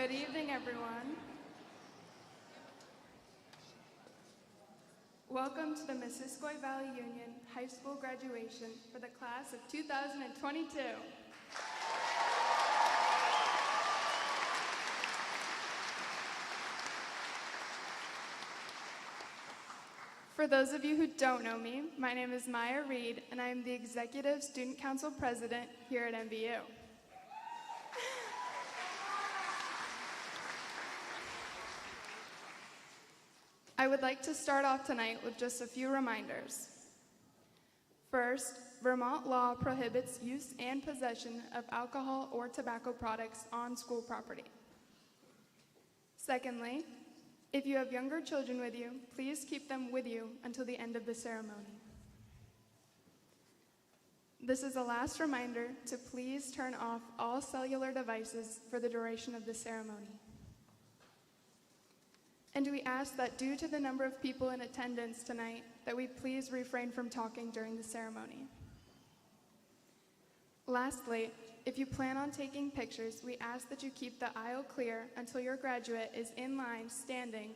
Good evening, everyone. Welcome to the Missisquoi Valley Union High School graduation for the class of 2022. For those of you who don't know me, my name is Maya Reed, and I am the Executive Student Council President here at MVU. I would like to start off tonight with just a few reminders. First, Vermont law prohibits use and possession of alcohol or tobacco products on school property. Secondly, if you have younger children with you, please keep them with you until the end of the ceremony. This is a last reminder to please turn off all cellular devices for the duration of the ceremony. And we ask that due to the number of people in attendance tonight, that we please refrain from talking during the ceremony. Lastly, if you plan on taking pictures, we ask that you keep the aisle clear until your graduate is in line standing.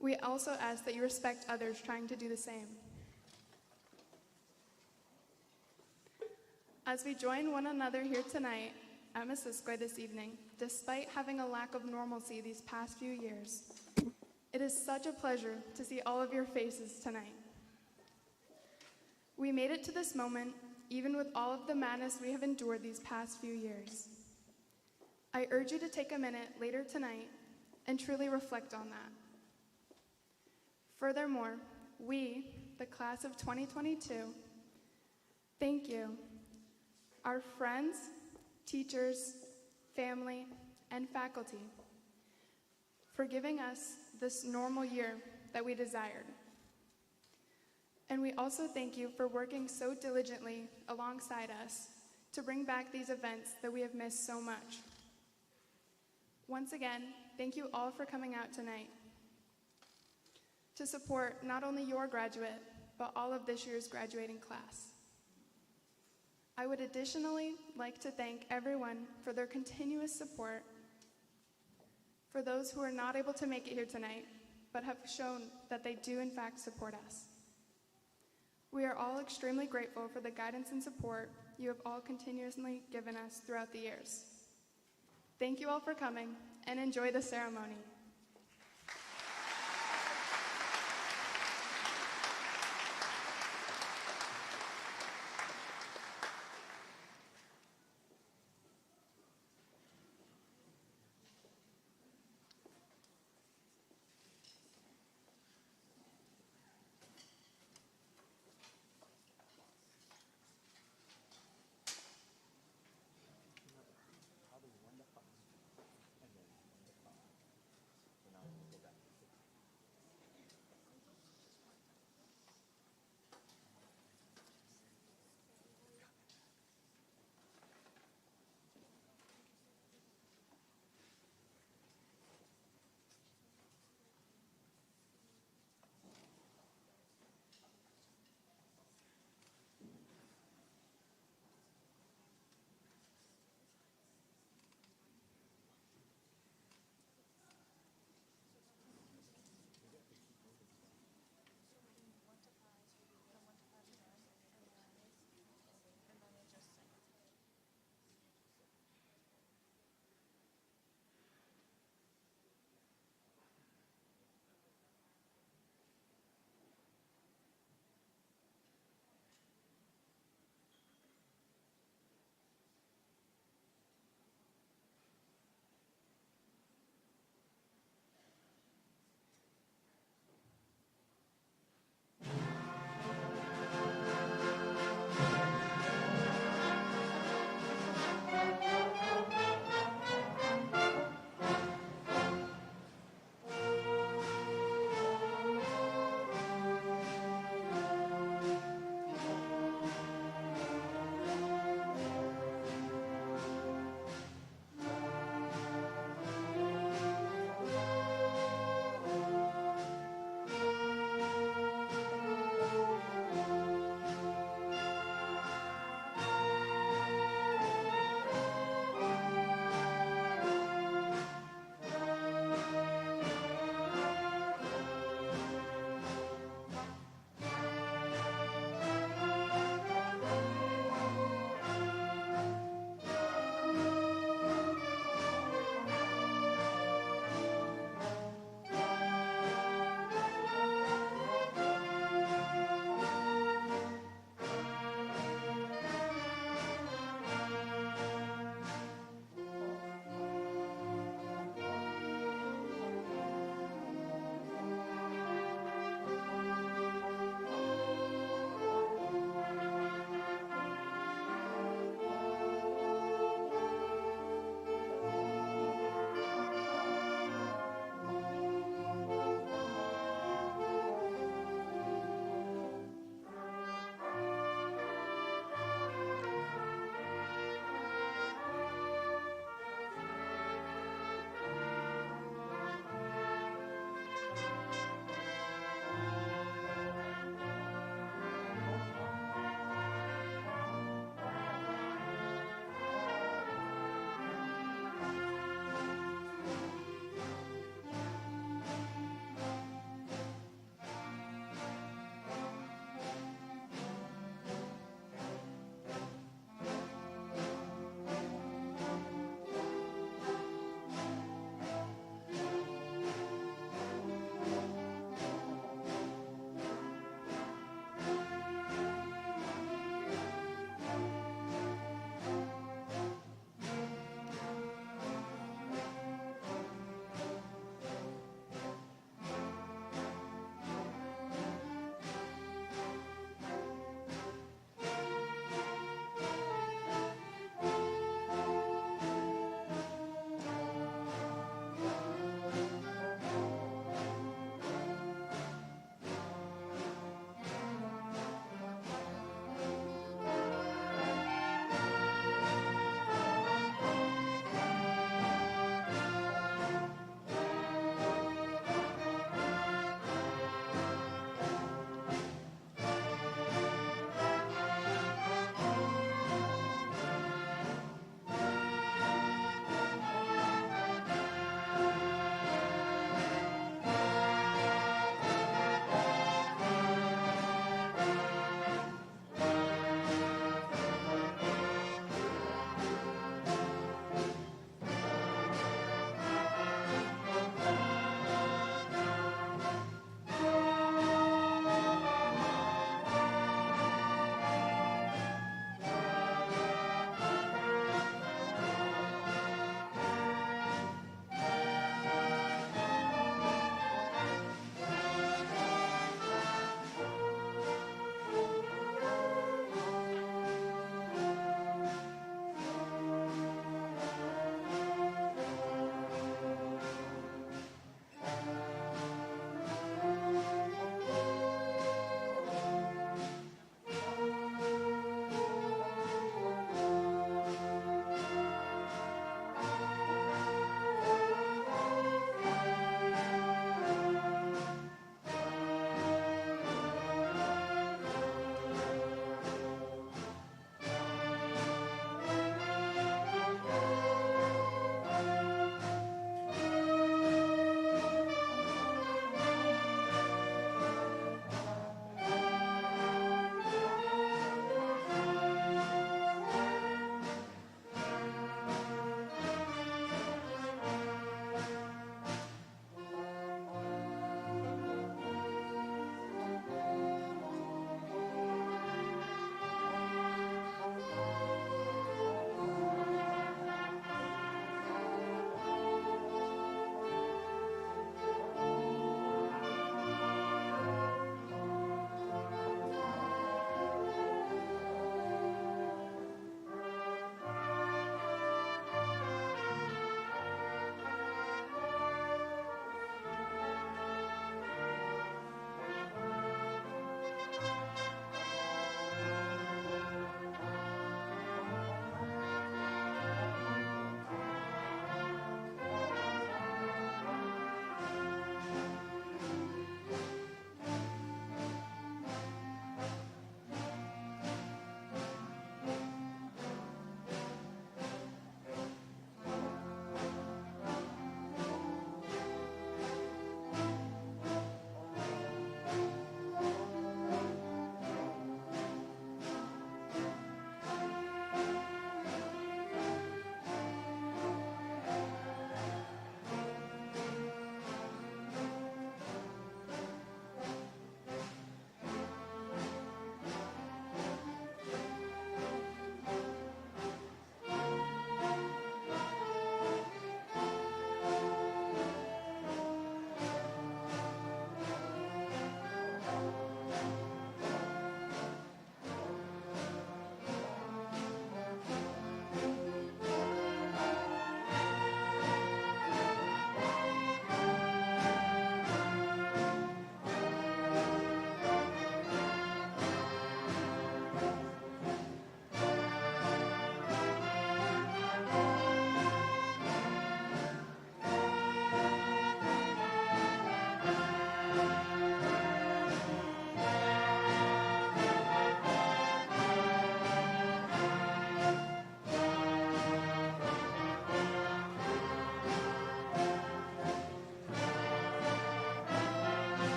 We also ask that you respect others trying to do the same. As we join one another here tonight at Missisquoi this evening, despite having a lack of normalcy these past few years, it is such a pleasure to see all of your faces tonight. We made it to this moment even with all of the madness we have endured these past few years. I urge you to take a minute later tonight and truly reflect on that. Furthermore, we, the class of 2022, thank you, our friends, teachers, family, and faculty, for giving us this normal year that we desired. And we also thank you for working so diligently alongside us to bring back these events that we have missed so much. Once again, thank you all for coming out tonight to support not only your graduate, but all of this year's graduating class. I would additionally like to thank everyone for their continuous support, for those who are not able to make it here tonight, but have shown that they do in fact support us. We are all extremely grateful for the guidance and support you have all continuously given us throughout the years. Thank you all for coming, and enjoy the ceremony.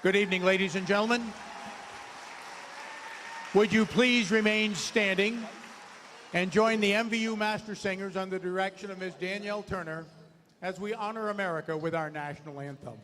Good evening, ladies and gentlemen. Would you please remain standing and join the MVU Master Singers under the direction of Ms. Danielle Turner as we honor America with our national anthem.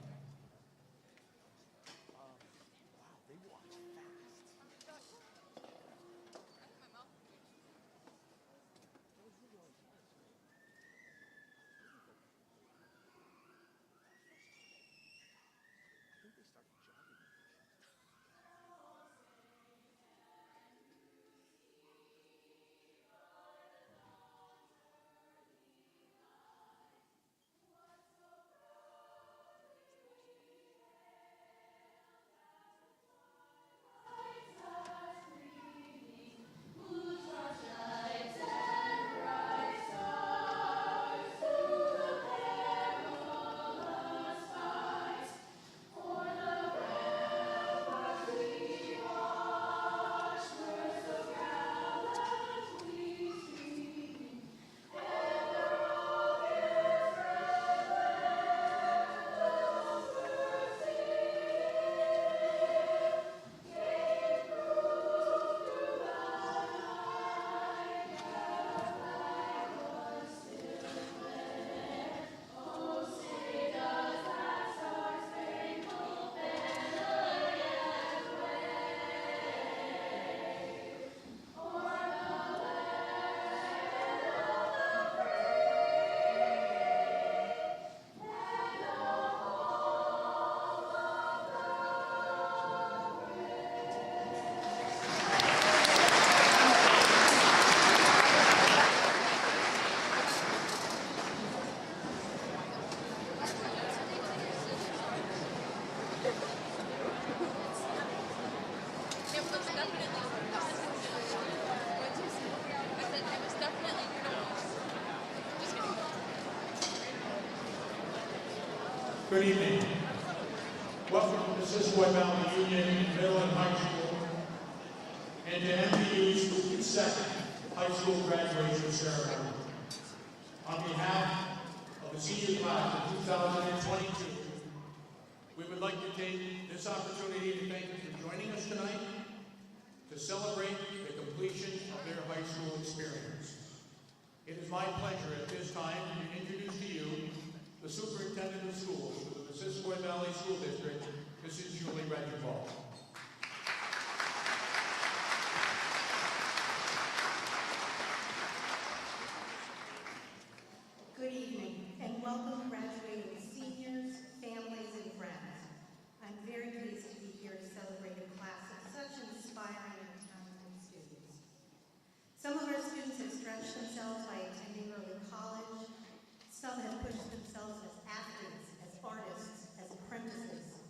Good evening. Welcome to Mississippi Valley Union Middle and High School and to MVU's second high school graduation ceremony. On behalf of the senior class of 2022, we would like to take this opportunity to thank you for joining us tonight to celebrate the completion of their high school experience. It is my pleasure at this time to introduce to you the Superintendent of Schools for the Mississippi Valley School District, Mrs. Julie Reginald. Good evening, and welcome graduating seniors, families, and friends. I'm very pleased to be here to celebrate a class of such inspiring and talented students. Some of our students have stretched themselves by attending early college. Some have pushed themselves as athletes, as artists, as apprentices.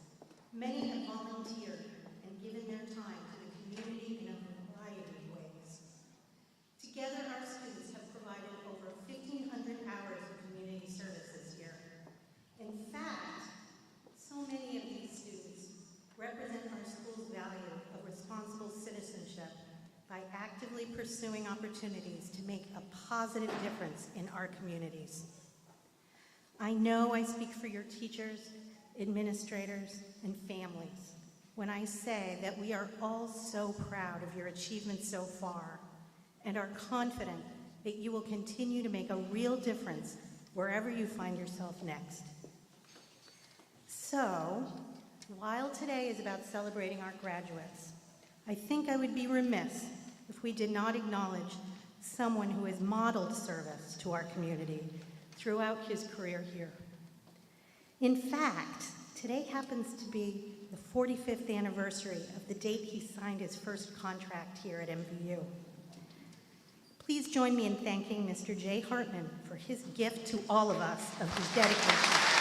Many have volunteered and given their time to the community in a variety of ways. Together, our students have provided over 1,500 hours of community service this year. In fact, so many of these students represent our school's value of responsible citizenship by actively pursuing opportunities to make a positive difference in our communities. I know I speak for your teachers, administrators, and families when I say that we are all so proud of your achievements so far and are confident that you will continue to make a real difference wherever you find yourself next. So, while today is about celebrating our graduates, I think I would be remiss if we did not acknowledge someone who has modeled service to our community throughout his career here. In fact, today happens to be the 45th anniversary of the date he signed his first contract here at MVU. Please join me in thanking Mr. Jay Hartman for his gift to all of us of his dedication.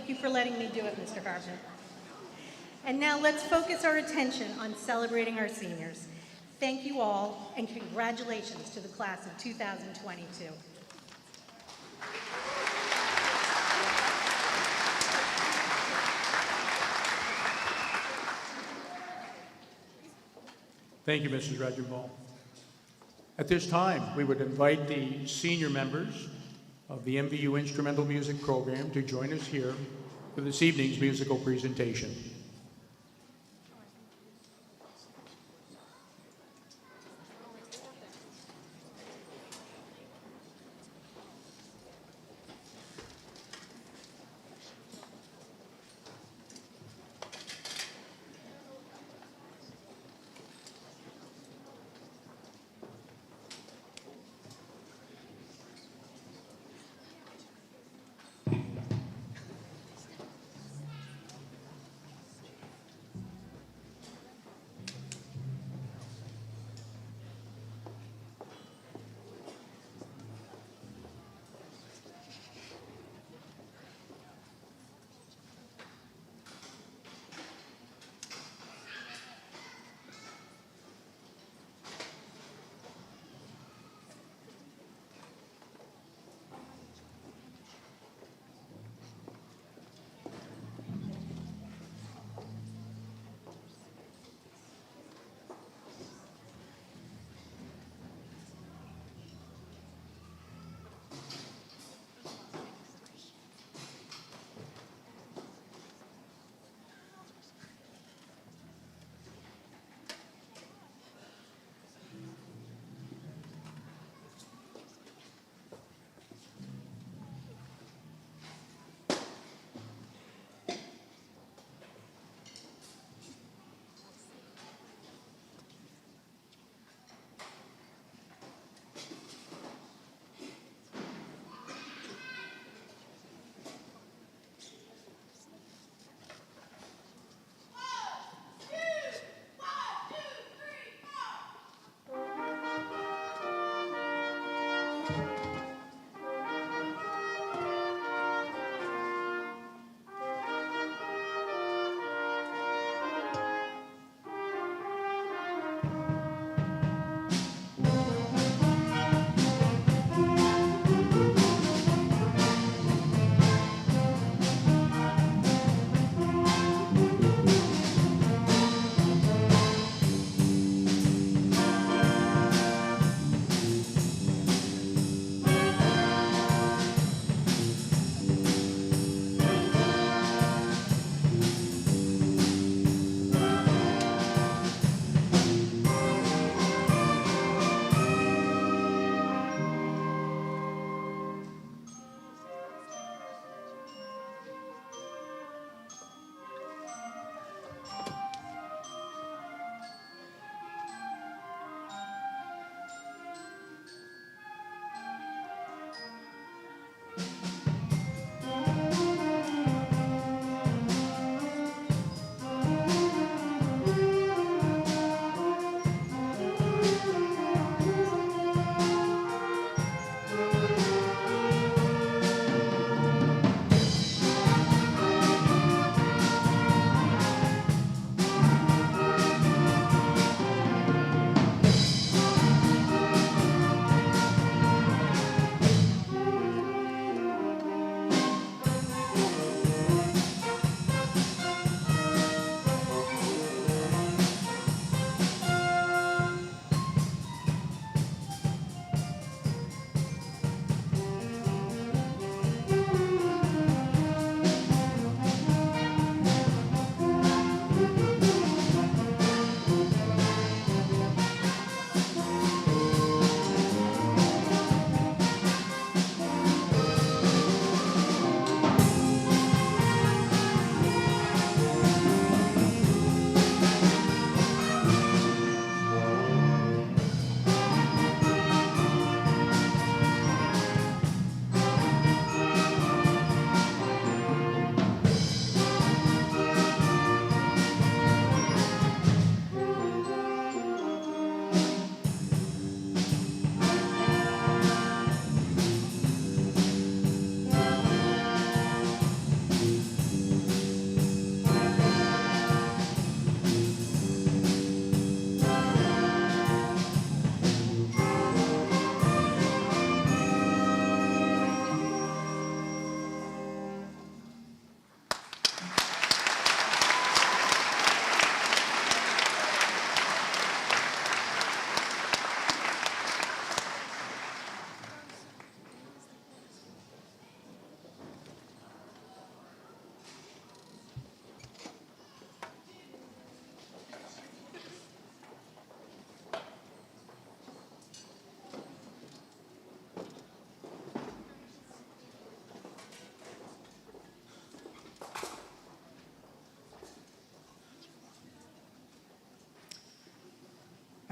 Thank you for letting me do it, Mr. Hartman. And now let's focus our attention on celebrating our seniors. Thank you all, and congratulations to the class of 2022. Thank you, Mrs. Rajabal. At this time, we would invite the senior members of the MVU Instrumental Music Program to join us here for this evening's musical presentation.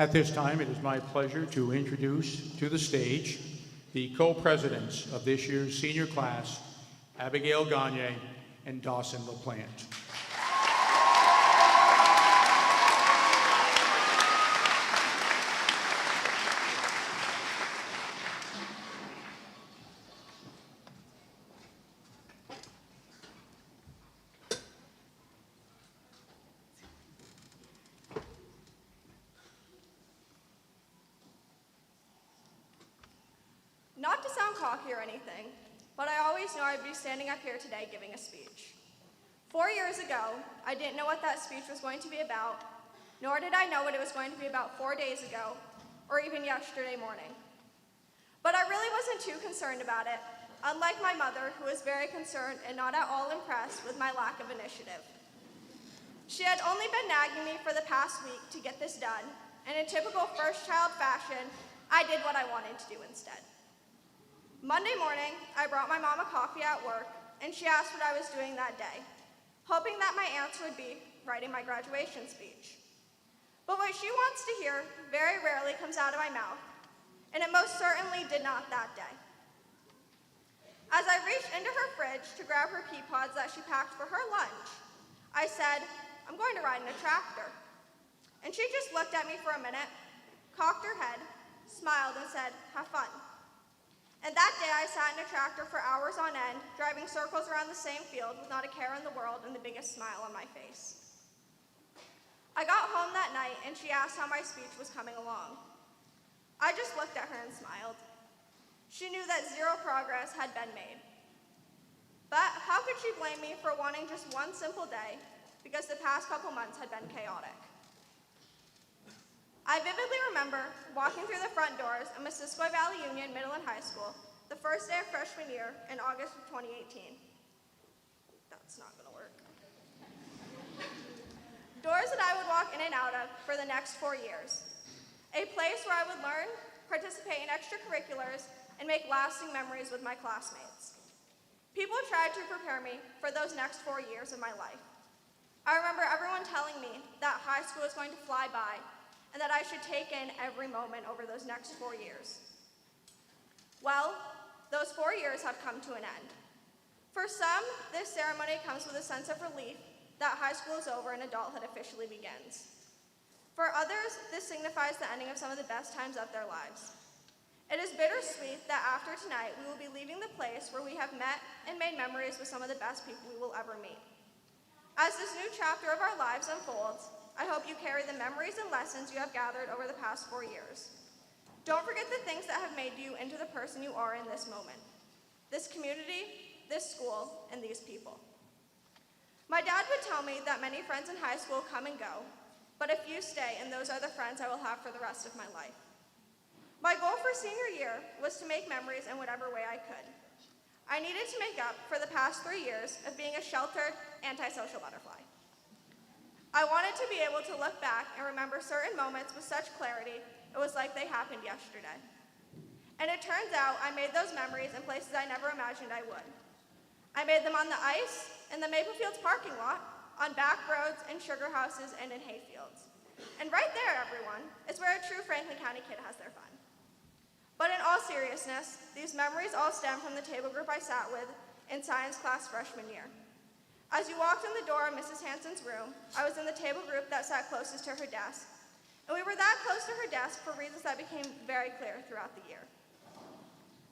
At this time, it is my pleasure to introduce to the stage the co-presidents of this year's senior class, Abigail Gagne and Dawson Laplante. Not to sound cocky or anything, but I always knew I'd be standing up here today giving a speech. 4 years ago, I didn't know what that speech was going to be about, nor did I know what it was going to be about 4 days ago, or even yesterday morning. But I really wasn't too concerned about it, unlike my mother, who was very concerned and not at all impressed with my lack of initiative. She had only been nagging me for the past week to get this done, and in typical first child fashion, I did what I wanted to do instead. Monday morning, I brought my mom a coffee at work, and she asked what I was doing that day, hoping that my answer would be writing my graduation speech. But what she wants to hear very rarely comes out of my mouth, and it most certainly did not that day. As I reached into her fridge to grab her pea pods that she packed for her lunch, I said, "I'm going to ride in a tractor." And she just looked at me for a minute, cocked her head, smiled, and said, "Have fun." And that day I sat in a tractor for hours on end, driving circles around the same field with not a care in the world and the biggest smile on my face. I got home that night and she asked how my speech was coming along. I just looked at her and smiled. She knew that zero progress had been made. But how could she blame me for wanting just one simple day, because the past couple months had been chaotic? I vividly remember walking through the front doors of Missisquoi Valley Union Middle and High School the first day of freshman year in August of 2018. That's not gonna work. Doors that I would walk in and out of for the next 4 years. A place where I would learn, participate in extracurriculars, and make lasting memories with my classmates. People tried to prepare me for those next 4 years of my life. I remember everyone telling me that high school was going to fly by and that I should take in every moment over those next 4 years. Well, those 4 years have come to an end. For some, this ceremony comes with a sense of relief that high school is over and adulthood officially begins. For others, this signifies the ending of some of the best times of their lives. It is bittersweet that after tonight, we will be leaving the place where we have met and made memories with some of the best people we will ever meet. As this new chapter of our lives unfolds, I hope you carry the memories and lessons you have gathered over the past 4 years. Don't forget the things that have made you into the person you are in this moment, this community, this school, and these people. My dad would tell me that many friends in high school come and go, but a few stay, and those are the friends I will have for the rest of my life. My goal for senior year was to make memories in whatever way I could. I needed to make up for the past 3 years of being a sheltered, antisocial butterfly. I wanted to be able to look back and remember certain moments with such clarity, it was like they happened yesterday. And it turns out I made those memories in places I never imagined I would. I made them on the ice, in the Maple Fields parking lot, on back roads, in sugar houses, and in hayfields. And right there, everyone, is where a true Franklin County kid has their fun. But in all seriousness, these memories all stem from the table group I sat with in science class freshman year. As you walked in the door of Mrs. Hanson's room, I was in the table group that sat closest to her desk, and we were that close to her desk for reasons that became very clear throughout the year.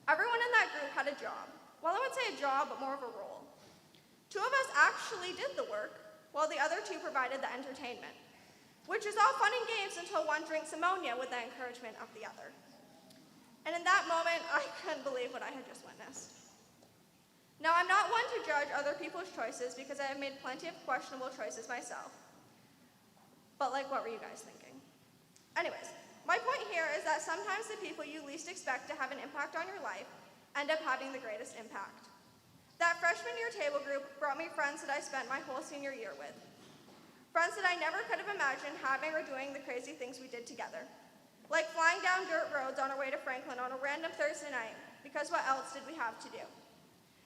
Everyone in that group had a job. Well, I wouldn't say a job, but more of a role. 2 of us actually did the work, while the other 2 provided the entertainment, which is all fun and games until one drinks ammonia with the encouragement of the other. And in that moment, I couldn't believe what I had just witnessed. Now, I'm not one to judge other people's choices because I have made plenty of questionable choices myself. But what were you guys thinking? Anyways, my point here is that sometimes the people you least expect to have an impact on your life end up having the greatest impact. That freshman year table group brought me friends that I spent my whole senior year with. Friends that I never could have imagined having or doing the crazy things we did together. Like flying down dirt roads on our way to Franklin on a random Thursday night, because what else did we have to do?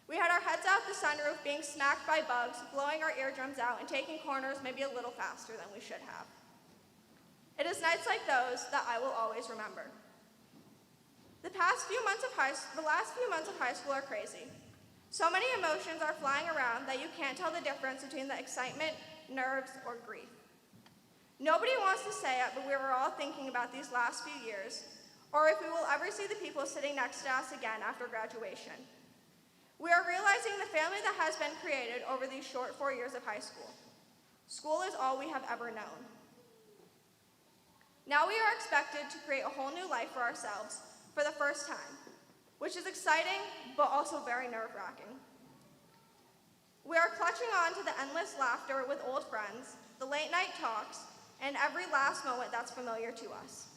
We had our heads out the sunroof, being smacked by bugs, blowing our eardrums out, and taking corners maybe a little faster than we should have. It is nights like those that I will always remember. The last few months of high school are crazy. So many emotions are flying around that you can't tell the difference between the excitement, nerves, or grief. Nobody wants to say it, but we were all thinking about these last few years, or if we will ever see the people sitting next to us again after graduation. We are realizing the family that has been created over these short 4 years of high school. School is all we have ever known. Now we are expected to create a whole new life for ourselves for the first time, which is exciting, but also very nerve-wracking. We are clutching on to the endless laughter with old friends, the late-night talks, and every last moment that's familiar to us.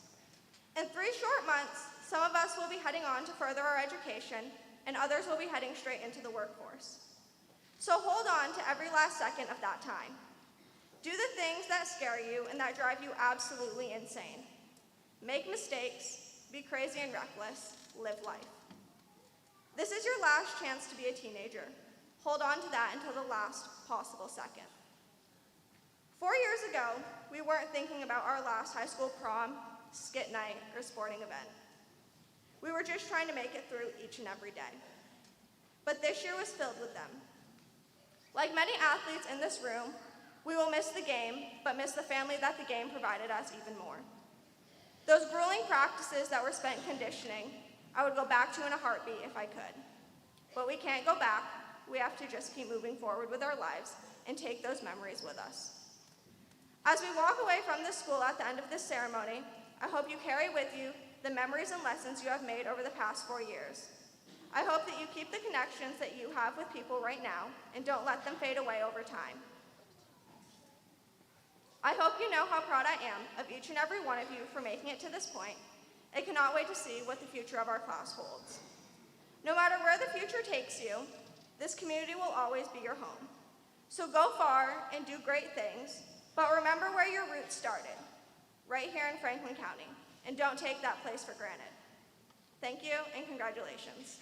In 3 short months, some of us will be heading on to further our education, and others will be heading straight into the workforce. So hold on to every last second of that time. Do the things that scare you and that drive you absolutely insane. Make mistakes, be crazy and reckless, live life. This is your last chance to be a teenager. Hold on to that until the last possible second. 4 years ago, we weren't thinking about our last high school prom, skit night, or sporting event. We were just trying to make it through each and every day. But this year was filled with them. Like many athletes in this room, we will miss the game, but miss the family that the game provided us even more. Those grueling practices that were spent conditioning, I would go back to in a heartbeat if I could. But we can't go back. We have to just keep moving forward with our lives and take those memories with us. As we walk away from this school at the end of this ceremony, I hope you carry with you the memories and lessons you have made over the past 4 years. I hope that you keep the connections that you have with people right now and don't let them fade away over time. I hope you know how proud I am of each and every one of you for making it to this point. I cannot wait to see what the future of our class holds. No matter where the future takes you, this community will always be your home. So go far and do great things, but remember where your roots started, right here in Franklin County, and don't take that place for granted. Thank you and congratulations.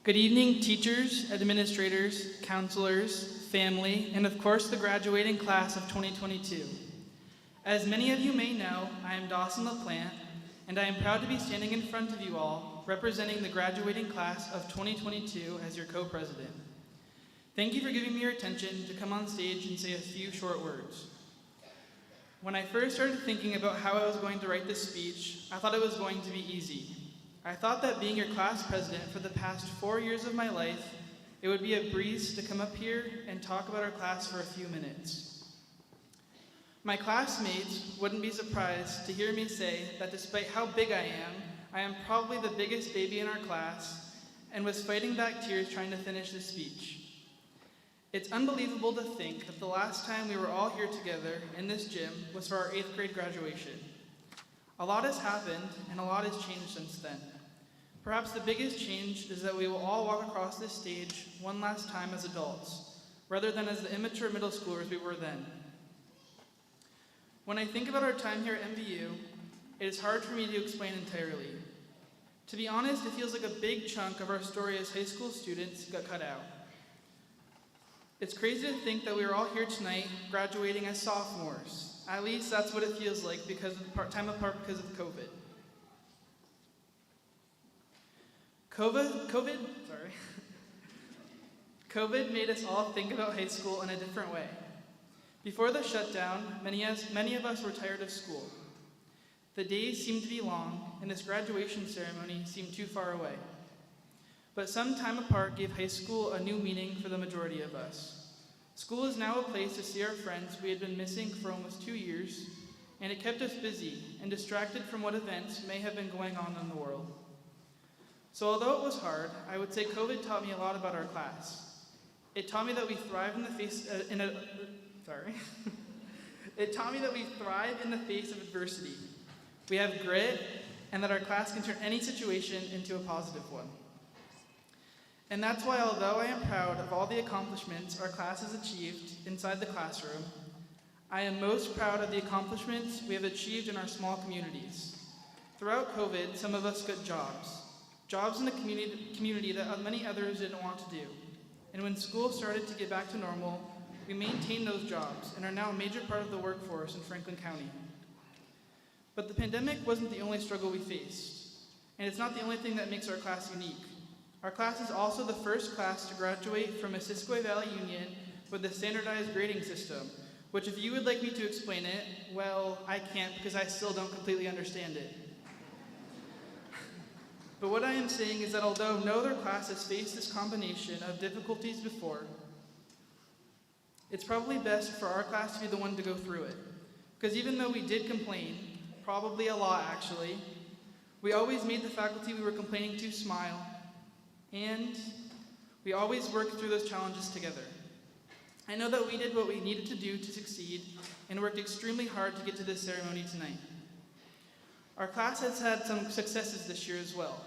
Good evening, teachers, administrators, counselors, family, and of course the graduating class of 2022. As many of you may know, I am Dawson Laplante, and I am proud to be standing in front of you all, representing the graduating class of 2022 as your co-president. Thank you for giving me your attention to come on stage and say a few short words. When I first started thinking about how I was going to write this speech, I thought it was going to be easy. I thought that being your class president for the past 4 years of my life, it would be a breeze to come up here and talk about our class for a few minutes. My classmates wouldn't be surprised to hear me say that despite how big I am probably the biggest baby in our class and was fighting back tears trying to finish this speech. It's unbelievable to think that the last time we were all here together in this gym was for our 8th grade graduation. A lot has happened and a lot has changed since then. Perhaps the biggest change is that we will all walk across this stage one last time as adults, rather than as the immature middle schoolers we were then. When I think about our time here at MVU, it is hard for me to explain entirely. To be honest, it feels like a big chunk of our story as high school students got cut out. It's crazy to think that we are all here tonight graduating as sophomores. At least that's what it feels like because of time apart because of COVID. COVID made us all think about high school in a different way. Before the shutdown, many of us were tired of school. The days seemed to be long, and this graduation ceremony seemed too far away. But some time apart gave high school a new meaning for the majority of us. School is now a place to see our friends we had been missing for almost 2 years, and it kept us busy and distracted from what events may have been going on in the world. So although it was hard, I would say COVID taught me a lot about our class. It taught me that we thrive It taught me that we thrive in the face of adversity. We have grit, and that our class can turn any situation into a positive one. And that's why, although I am proud of all the accomplishments our class has achieved inside the classroom, I am most proud of the accomplishments we have achieved in our small communities. Throughout COVID, some of us got jobs in the community that many others didn't want to do. And when school started to get back to normal, we maintained those jobs and are now a major part of the workforce in Franklin County. But the pandemic wasn't the only struggle we faced, and it's not the only thing that makes our class unique. Our class is also the first class to graduate from Missisquoi Valley Union with a standardized grading system, which if you would like me to explain it, well, I can't because I still don't completely understand it. But what I am saying is that although no other class has faced this combination of difficulties before, it's probably best for our class to be the one to go through it. Because even though we did complain, probably a lot actually, we always made the faculty we were complaining to smile, and we always worked through those challenges together. I know that we did what we needed to do to succeed and worked extremely hard to get to this ceremony tonight. Our class has had some successes this year as well.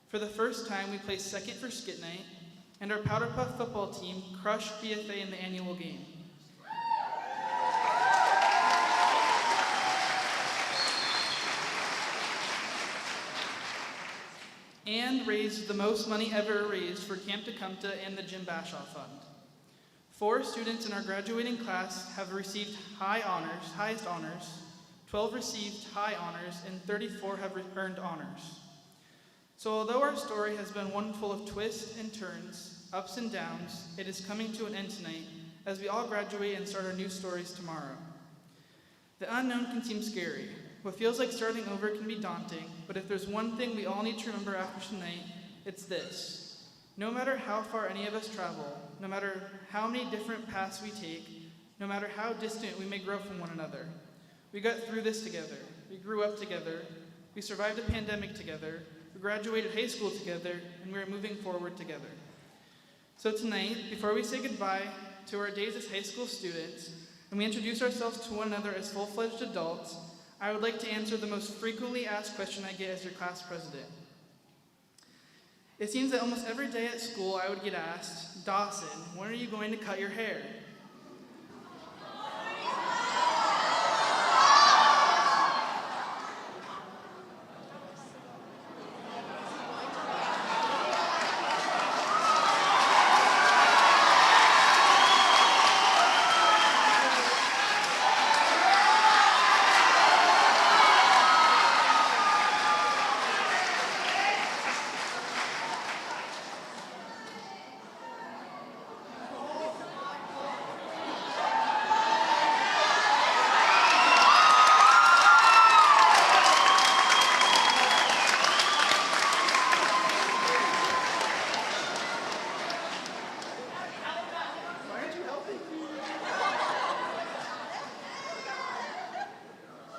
For the first time, we placed second for Skit Night, and our Powder Puff football team crushed BFA in the annual game. And raised the most money ever raised for Camp Tecumseh and the Jim Bashaw Fund. 4 students in our graduating class have received highest honors, 12 received high honors, and 34 have earned honors. So although our story has been one full of twists and turns, ups and downs, it is coming to an end tonight as we all graduate and start our new stories tomorrow. The unknown can seem scary. What feels like starting over can be daunting, but if there's one thing we all need to remember after tonight, it's this. No matter how far any of us travel, no matter how many different paths we take, no matter how distant we may grow from one another, we got through this together. We grew up together. We survived a pandemic together. We graduated high school together, and we are moving forward together. So tonight, before we say goodbye to our days as high school students, and we introduce ourselves to one another as full-fledged adults, I would like to answer the most frequently asked question I get as your class president. It seems that almost every day at school I would get asked, Dawson, when are you going to cut your hair?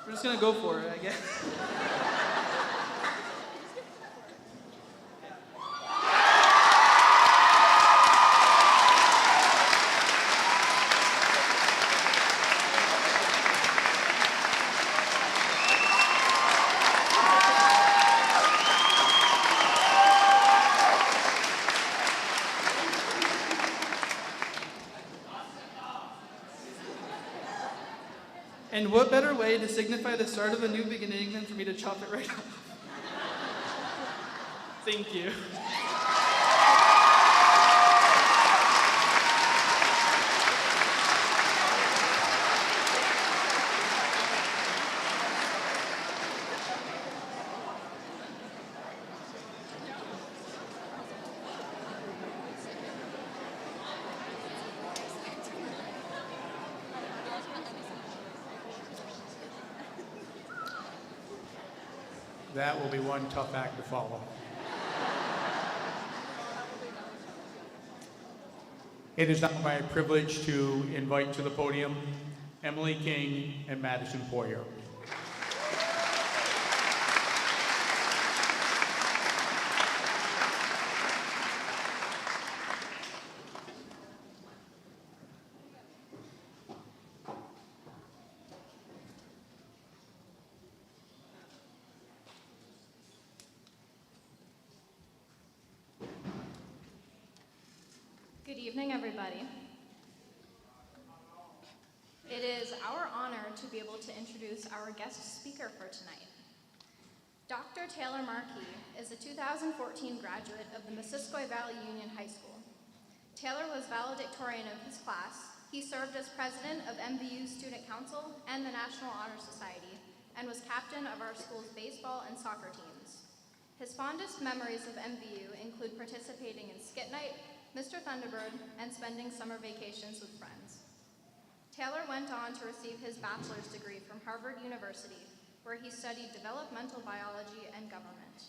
We're just gonna go for it, I guess. And what better way to signify the start of a new beginning than for me to chop it right off? Thank you. That will be one tough act to follow. It is now my privilege to invite to the podium Emily King and Madison Poyer. Good evening, everybody. It is our honor to be able to introduce our guest speaker for tonight. Dr. Taylor Markey is a 2014 graduate of the Missisquoi Valley Union High School. Taylor was valedictorian of his class. He served as president of MVU Student Council and the National Honor Society, and was captain of our school's baseball and soccer teams. His fondest memories of MVU include participating in Skit Night, Mr. Thunderbird, and spending summer vacations with friends. Taylor went on to receive his bachelor's degree from Harvard University, where he studied developmental biology and government.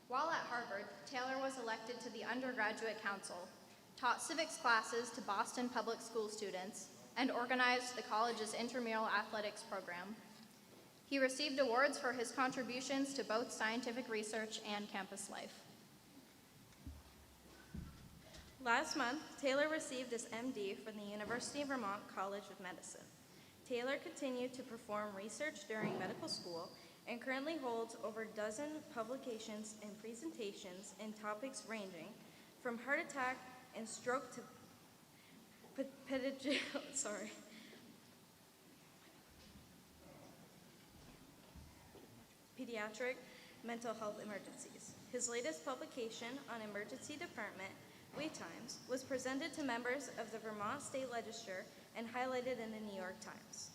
While at Harvard, Taylor was elected to the undergraduate council, taught civics classes to Boston public school students, and organized the college's intramural athletics program. He received awards for his contributions to both scientific research and campus life. Last month, Taylor received his MD from the University of Vermont College of Medicine. Taylor continued to perform research during medical school and currently holds over a dozen publications and presentations in topics ranging from heart attack and stroke to pediatric mental health emergencies. His latest publication on emergency department wait times was presented to members of the Vermont State Legislature and highlighted in the New York Times.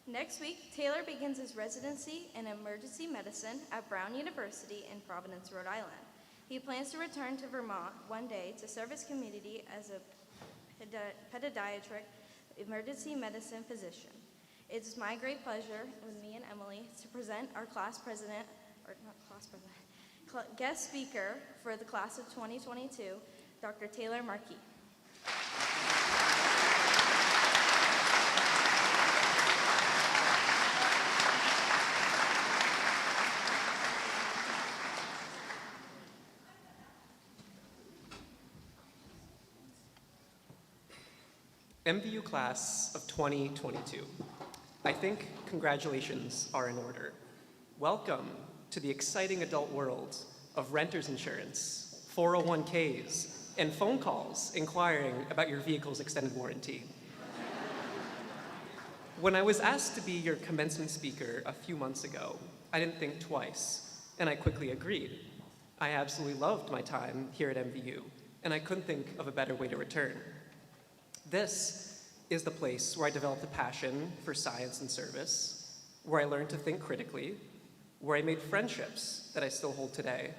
Next week, Taylor begins his residency in emergency medicine at Brown University in Providence, Rhode Island. He plans to return to Vermont one day to serve his community as a pediatric emergency medicine physician. It's my great pleasure with me and Emily to present our guest speaker for the class of 2022, Dr. Taylor Markey. MVU class of 2022. I think congratulations are in order. Welcome to the exciting adult world of renter's insurance, 401ks, and phone calls inquiring about your vehicle's extended warranty. When I was asked to be your commencement speaker a few months ago, I didn't think twice, and I quickly agreed. I absolutely loved my time here at MVU, and I couldn't think of a better way to return. This is the place where I developed a passion for science and service, where I learned to think critically, where I made friendships that I still hold today,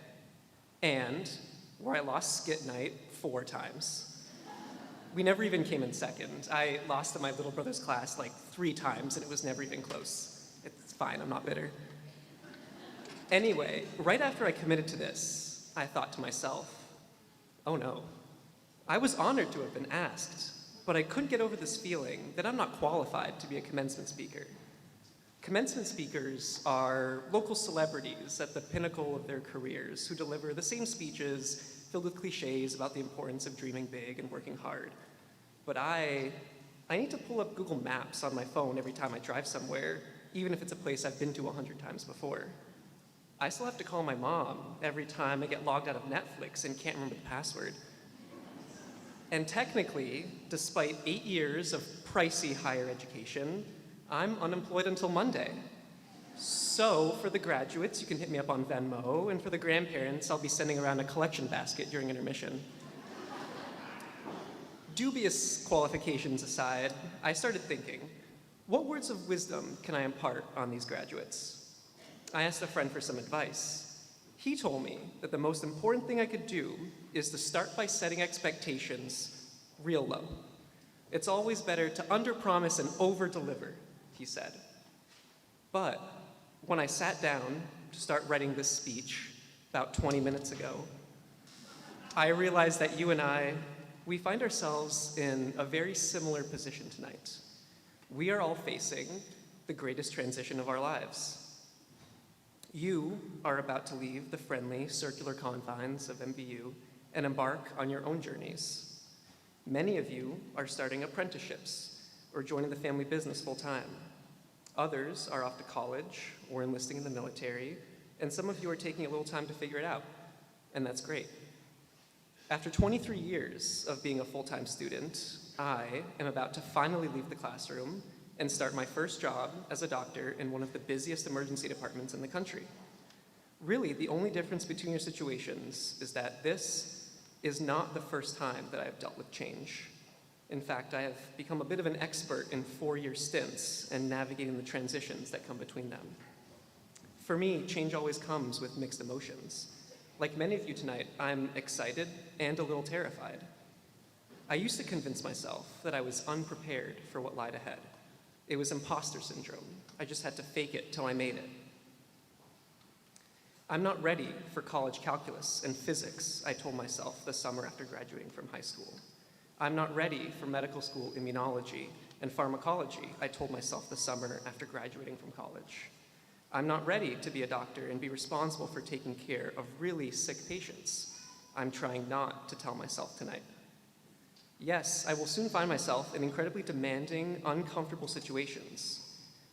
and where I lost Skit Night 4 times. We never even came in second. I lost to my little brother's class like 3 times, and it was never even close. It's fine, I'm not bitter. Anyway, right after I committed to this, I thought to myself, oh no, I was honored to have been asked, but I couldn't get over this feeling that I'm not qualified to be a commencement speaker. Commencement speakers are local celebrities at the pinnacle of their careers who deliver the same speeches filled with cliches about the importance of dreaming big and working hard. But I need to pull up Google Maps on my phone every time I drive somewhere, even if it's a place I've been to 100 times before. I still have to call my mom every time I get logged out of Netflix and can't remember the password. And technically, despite 8 years of pricey higher education, I'm unemployed until Monday. So for the graduates, you can hit me up on Venmo, and for the grandparents, I'll be sending around a collection basket during intermission. Dubious qualifications aside, I started thinking, what words of wisdom can I impart on these graduates? I asked a friend for some advice. He told me that the most important thing I could do is to start by setting expectations real low. It's always better to underpromise and overdeliver, he said. But when I sat down to start writing this speech about 20 minutes ago, I realized that you and we find ourselves in a very similar position tonight. We are all facing the greatest transition of our lives. You are about to leave the friendly, circular confines of MVU and embark on your own journeys. Many of you are starting apprenticeships or joining the family business full-time. Others are off to college or enlisting in the military, and some of you are taking a little time to figure it out, and that's great. After 23 years of being a full-time student, I am about to finally leave the classroom and start my first job as a doctor in one of the busiest emergency departments in the country. Really, the only difference between your situations is that this is not the first time that I have dealt with change. In fact, I have become a bit of an expert in 4-year stints and navigating the transitions that come between them. For me, change always comes with mixed emotions. Like many of you tonight, I'm excited and a little terrified. I used to convince myself that I was unprepared for what lied ahead. It was imposter syndrome. I just had to fake it till I made it. I'm not ready for college calculus and physics, I told myself the summer after graduating from high school. I'm not ready for medical school immunology and pharmacology, I told myself the summer after graduating from college. I'm not ready to be a doctor and be responsible for taking care of really sick patients. I'm trying not to tell myself tonight. Yes, I will soon find myself in incredibly demanding, uncomfortable situations.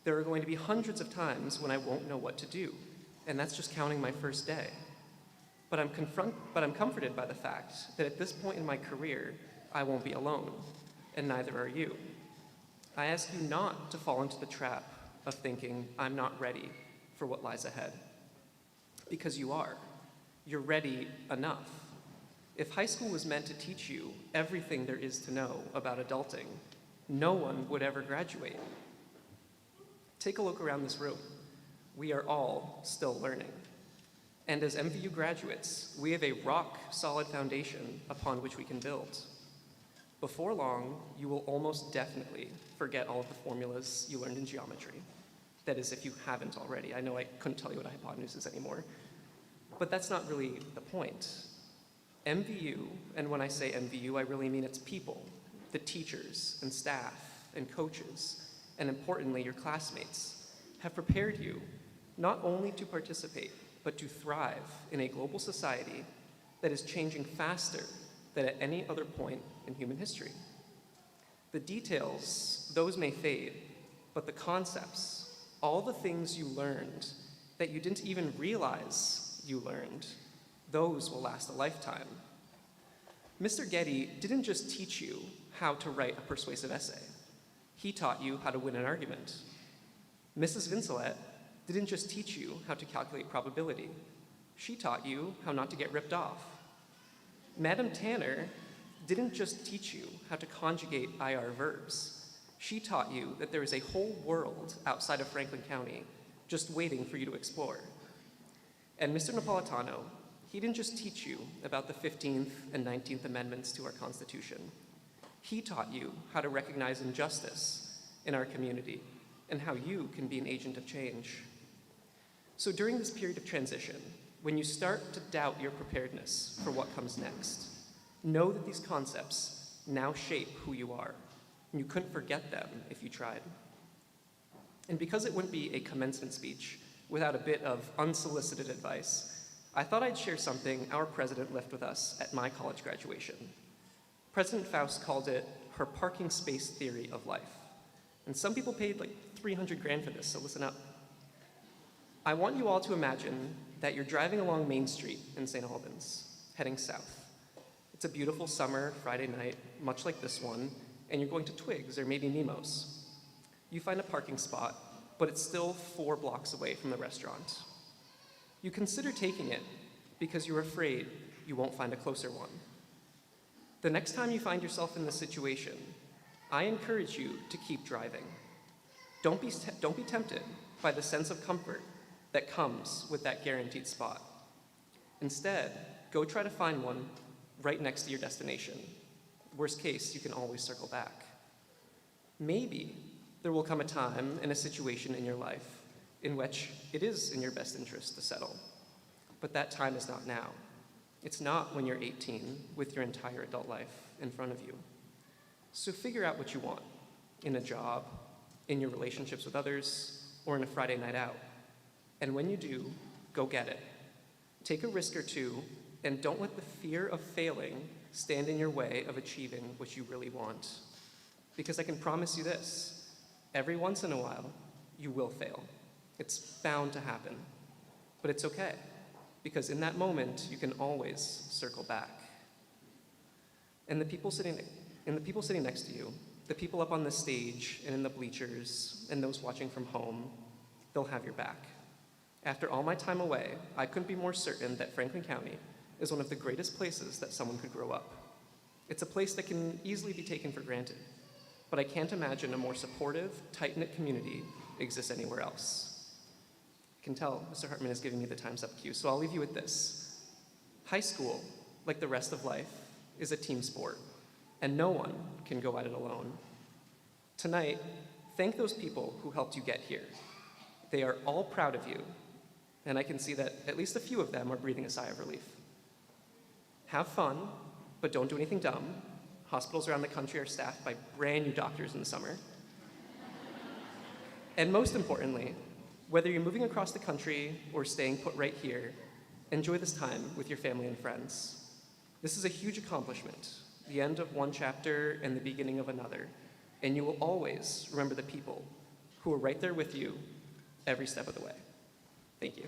There are going to be hundreds of times when I won't know what to do, and that's just counting my first day. But I'm comforted by the fact that at this point in my career, I won't be alone, and neither are you. I ask you not to fall into the trap of thinking I'm not ready for what lies ahead, because you are. You're ready enough. If high school was meant to teach you everything there is to know about adulting, no one would ever graduate. Take a look around this room. We are all still learning. And as MVU graduates, we have a rock-solid foundation upon which we can build. Before long, you will almost definitely forget all of the formulas you learned in geometry. That is, if you haven't already. I know I couldn't tell you what a hypotenuse is anymore. But that's not really the point. MVU, and when I say MVU, I really mean its people, the teachers and staff and coaches, and importantly, your classmates, have prepared you not only to participate, but to thrive in a global society that is changing faster than at any other point in human history. The details, those may fade, but the concepts, all the things you learned that you didn't even realize you learned, those will last a lifetime. Mr. Getty didn't just teach you how to write a persuasive essay. He taught you how to win an argument. Mrs. Vincelette didn't just teach you how to calculate probability. She taught you how not to get ripped off. Madam Tanner didn't just teach you how to conjugate IR verbs. She taught you that there is a whole world outside of Franklin County just waiting for you to explore. And Mr. Napolitano, he didn't just teach you about the 15th and 19th Amendments to our Constitution. He taught you how to recognize injustice in our community and how you can be an agent of change. So during this period of transition, when you start to doubt your preparedness for what comes next, know that these concepts now shape who you are, and you couldn't forget them if you tried. And because it wouldn't be a commencement speech without a bit of unsolicited advice, I thought I'd share something our president left with us at my college graduation. President Faust called it her parking space theory of life. And some people paid like 300 grand for this, so listen up. I want you all to imagine that you're driving along Main Street in St. Albans, heading south. It's a beautiful summer Friday night, much like this one, and you're going to Twigs or maybe Nemo's. You find a parking spot, but it's still 4 blocks away from the restaurant. You consider taking it because you're afraid you won't find a closer one. The next time you find yourself in this situation, I encourage you to keep driving. Don't be tempted by the sense of comfort that comes with that guaranteed spot. Instead, go try to find one right next to your destination. Worst case, you can always circle back. Maybe there will come a time and a situation in your life in which it is in your best interest to settle. But that time is not now. It's not when you're 18 with your entire adult life in front of you. So figure out what you want in a job, in your relationships with others, or in a Friday night out. And when you do, go get it. Take a risk or two, and don't let the fear of failing stand in your way of achieving what you really want. Because I can promise you this, every once in a while, you will fail. It's bound to happen. But it's okay, because in that moment, you can always circle back. And the people sitting and the people sitting next to you, the people up on the stage and in the bleachers, and those watching from home, they'll have your back. After all my time away, I couldn't be more certain that Franklin County is one of the greatest places that someone could grow up. It's a place that can easily be taken for granted, but I can't imagine a more supportive, tight-knit community exists anywhere else. I can tell Mr. Hartman is giving me the time's up cue, so I'll leave you with this. High school, like the rest of life, is a team sport, and no one can go at it alone. Tonight, thank those people who helped you get here. They are all proud of you, and I can see that at least a few of them are breathing a sigh of relief. Have fun, but don't do anything dumb. Hospitals around the country are staffed by brand new doctors in the summer. And most importantly, whether you're moving across the country or staying put right here, enjoy this time with your family and friends. This is a huge accomplishment, the end of one chapter and the beginning of another, and you will always remember the people who are right there with you every step of the way. Thank you.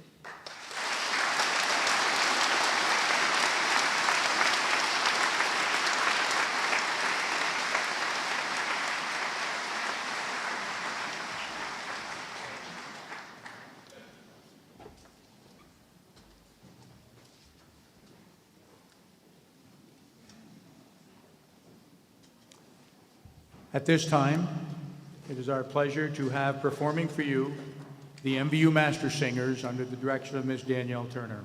At this time, it is our pleasure to have performing for you the MVU Master Singers under the direction of Ms. Danielle Turner.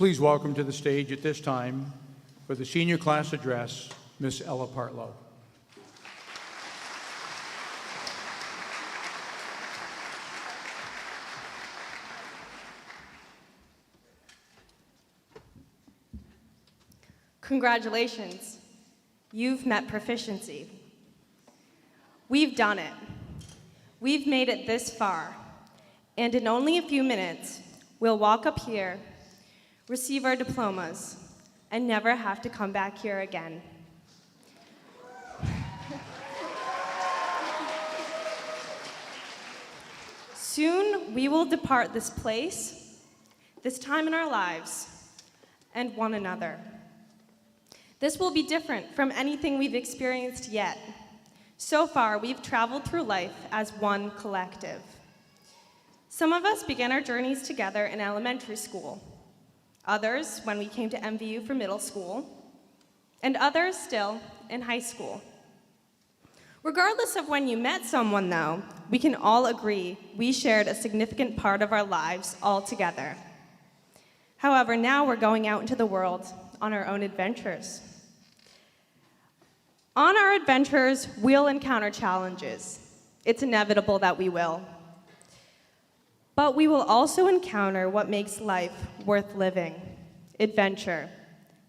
Please welcome to the stage at this time for the senior class address, Miss Ella Partlow. Congratulations, you've met proficiency. We've done it. We've made it this far, and in only a few minutes, we'll walk up here, receive our diplomas, and never have to come back here again. Soon, we will depart this place, this time in our lives, and one another. This will be different from anything we've experienced yet. So far, we've traveled through life as one collective. Some of us began our journeys together in elementary school, others when we came to MVU for middle school, and others still in high school. Regardless of when you met someone, though, we can all agree we shared a significant part of our lives all together. However, now we're going out into the world on our own adventures. On our adventures, we'll encounter challenges. It's inevitable that we will. But we will also encounter what makes life worth living: adventure,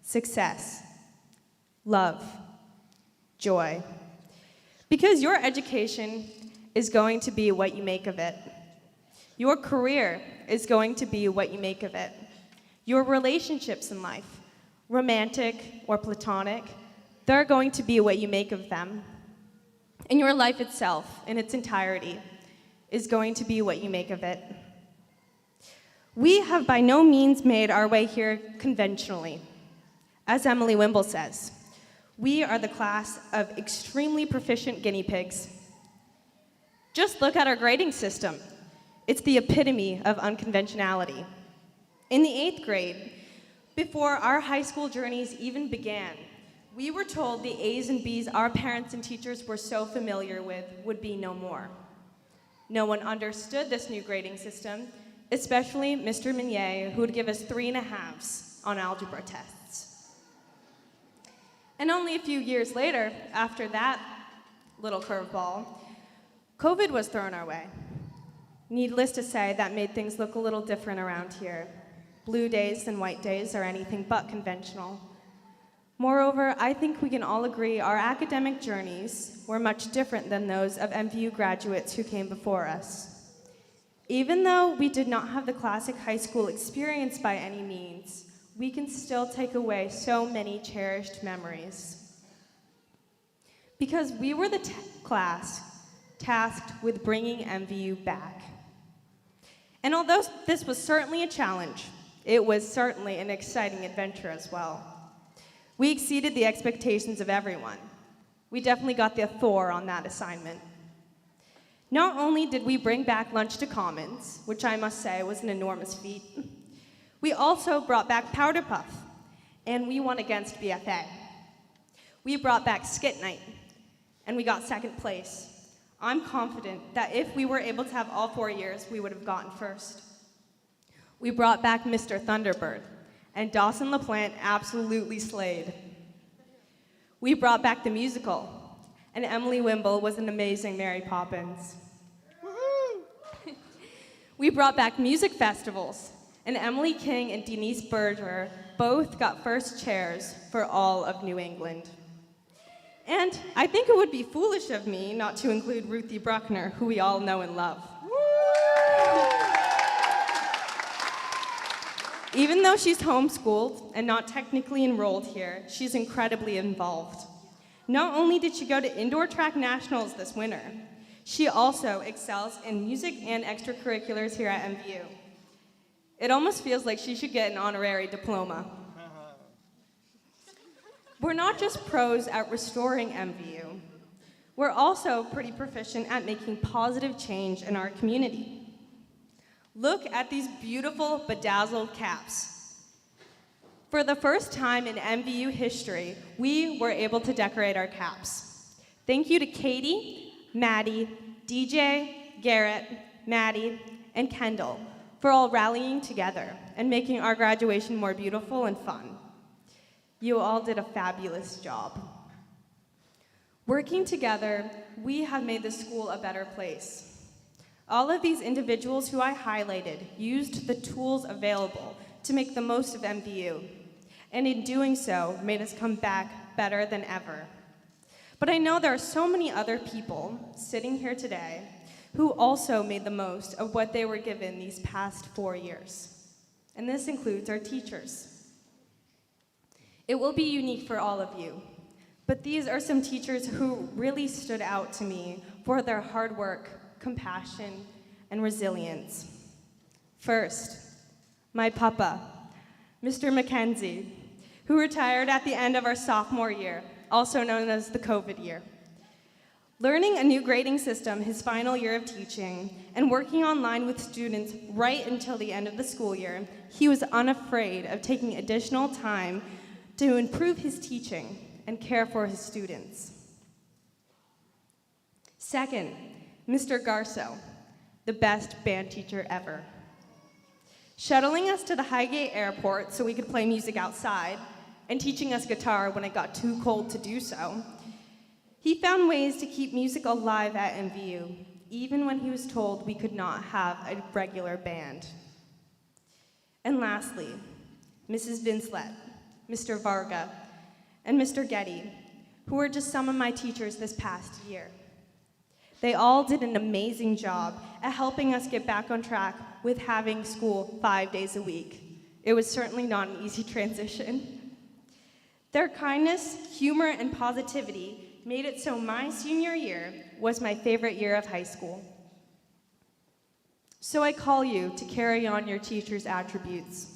success, love, joy. Because your education is going to be what you make of it. Your career is going to be what you make of it. Your relationships in life, romantic or platonic, they're going to be what you make of them. And your life itself, in its entirety, is going to be what you make of it. We have by no means made our way here conventionally. As Emily Wimble says, we are the class of extremely proficient guinea pigs. Just look at our grading system. It's the epitome of unconventionality. In the 8th grade, before our high school journeys even began, we were told the A's and B's our parents and teachers were so familiar with would be no more. No one understood this new grading system, especially Mr. Minier, who would give us 3.5s on algebra tests. And only a few years later, after that little curveball, COVID was thrown our way. Needless to say, that made things look a little different around here. Blue days and white days are anything but conventional. Moreover, I think we can all agree our academic journeys were much different than those of MVU graduates who came before us. Even though we did not have the classic high school experience by any means, we can still take away so many cherished memories. Because we were the class tasked with bringing MVU back. And although this was certainly a challenge, it was certainly an exciting adventure as well. We exceeded the expectations of everyone. We definitely got the Thor on that assignment. Not only did we bring back lunch to Commons, which I must say was an enormous feat, we also brought back Powder Puff, and we won against BFA. We brought back Skit Night, and we got 2nd place. I'm confident that if we were able to have all 4 years, we would have gotten 1st. We brought back Mr. Thunderbird, and Dawson Laplante absolutely slayed. We brought back the musical, and Emily Wimble was an amazing Mary Poppins. We brought back music festivals, and Emily King and Denise Berger both got 1st chairs for all of New England. And I think it would be foolish of me not to include Ruthie Bruckner, who we all know and love. Even though she's homeschooled and not technically enrolled here, she's incredibly involved. Not only did she go to indoor track nationals this winter, she also excels in music and extracurriculars here at MVU. It almost feels like she should get an honorary diploma. We're not just pros at restoring MVU. We're also pretty proficient at making positive change in our community. Look at these beautiful bedazzled caps. For the first time in MVU history, we were able to decorate our caps. Thank you to Katie, Maddie, DJ, Garrett, Maddie, and Kendall for all rallying together and making our graduation more beautiful and fun. You all did a fabulous job. Working together, we have made the school a better place. All of these individuals who I highlighted used the tools available to make the most of MVU, and in doing so, made us come back better than ever. But I know there are so many other people sitting here today who also made the most of what they were given these past 4 years. And this includes our teachers. It will be unique for all of you, but these are some teachers who really stood out to me for their hard work, compassion, and resilience. First, my papa, Mr. Mackenzie, who retired at the end of our sophomore year, also known as the COVID year. Learning a new grading system his final year of teaching and working online with students right until the end of the school year, he was unafraid of taking additional time to improve his teaching and care for his students. Second, Mr. Garso, the best band teacher ever. Shuttling us to the Highgate Airport so we could play music outside and teaching us guitar when it got too cold to do so, he found ways to keep music alive at MVU, even when he was told we could not have a regular band. And lastly, Mrs. Vinslet, Mr. Varga, and Mr. Getty, who were just some of my teachers this past year. They all did an amazing job at helping us get back on track with having school 5 days a week. It was certainly not an easy transition. Their kindness, humor, and positivity made it so my senior year was my favorite year of high school. So I call you to carry on your teachers' attributes.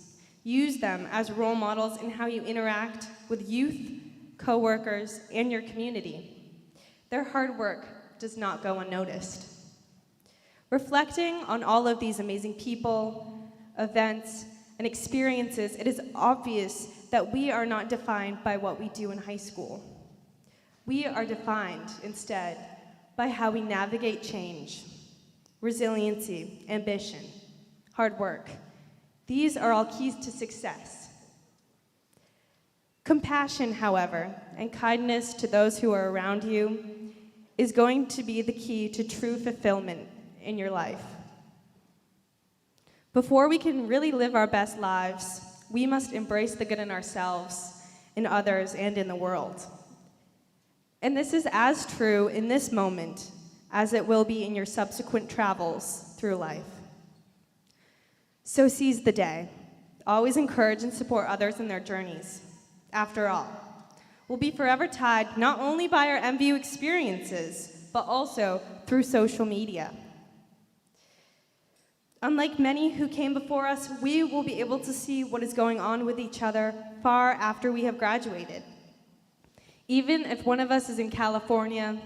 Use them as role models in how you interact with youth, coworkers, and your community. Their hard work does not go unnoticed. Reflecting on all of these amazing people, events, and experiences, it is obvious that we are not defined by what we do in high school. We are defined, instead, by how we navigate change, resiliency, ambition, hard work. These are all keys to success. Compassion, however, and kindness to those who are around you is going to be the key to true fulfillment in your life. Before we can really live our best lives, we must embrace the good in ourselves, in others, and in the world. And this is as true in this moment as it will be in your subsequent travels through life. So seize the day. Always encourage and support others in their journeys. After all, we'll be forever tied not only by our MVU experiences, but also through social media. Unlike many who came before us, we will be able to see what is going on with each other far after we have graduated. Even if one of us is in California,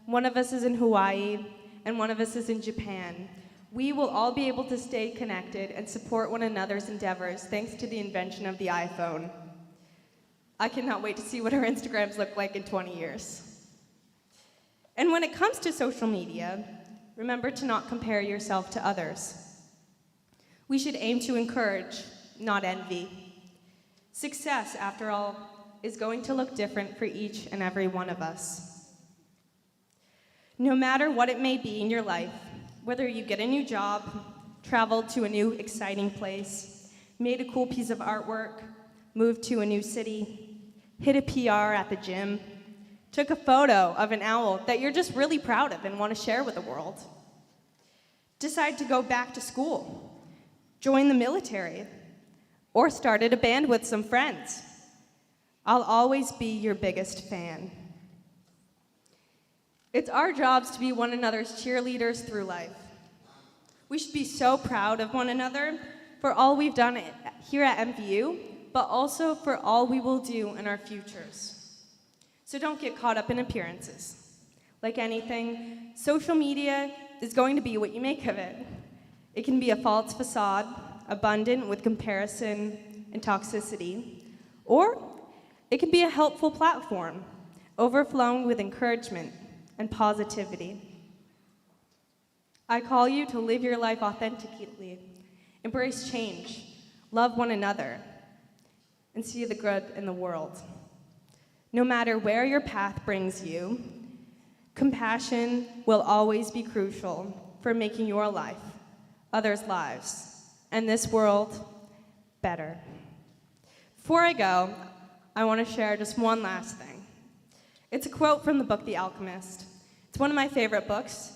one of us is in Hawaii, and one of us is in Japan, we will all be able to stay connected and support one another's endeavors thanks to the invention of the iPhone. I cannot wait to see what our Instagrams look like in 20 years. And when it comes to social media, remember to not compare yourself to others. We should aim to encourage, not envy. Success, after all, is going to look different for each and every one of us. No matter what it may be in your life, whether you get a new job, traveled to a new exciting place, made a cool piece of artwork, moved to a new city, hit a PR at the gym, took a photo of an owl that you're just really proud of and want to share with the world, decide to go back to school, join the military, or started a band with some friends, I'll always be your biggest fan. It's our jobs to be one another's cheerleaders through life. We should be so proud of one another for all we've done here at MVU, but also for all we will do in our futures. So don't get caught up in appearances. Like anything, social media is going to be what you make of it. It can be a false facade, abundant with comparison and toxicity, or it can be a helpful platform, overflowing with encouragement and positivity. I call you to live your life authentically Embrace change, love one another, and see the good in the world. No matter where your path brings you, compassion will always be crucial for making your life, others' lives, and this world better. Before I go, I want to share just one last thing. It's a quote from the book The Alchemist. It's one of my favorite books,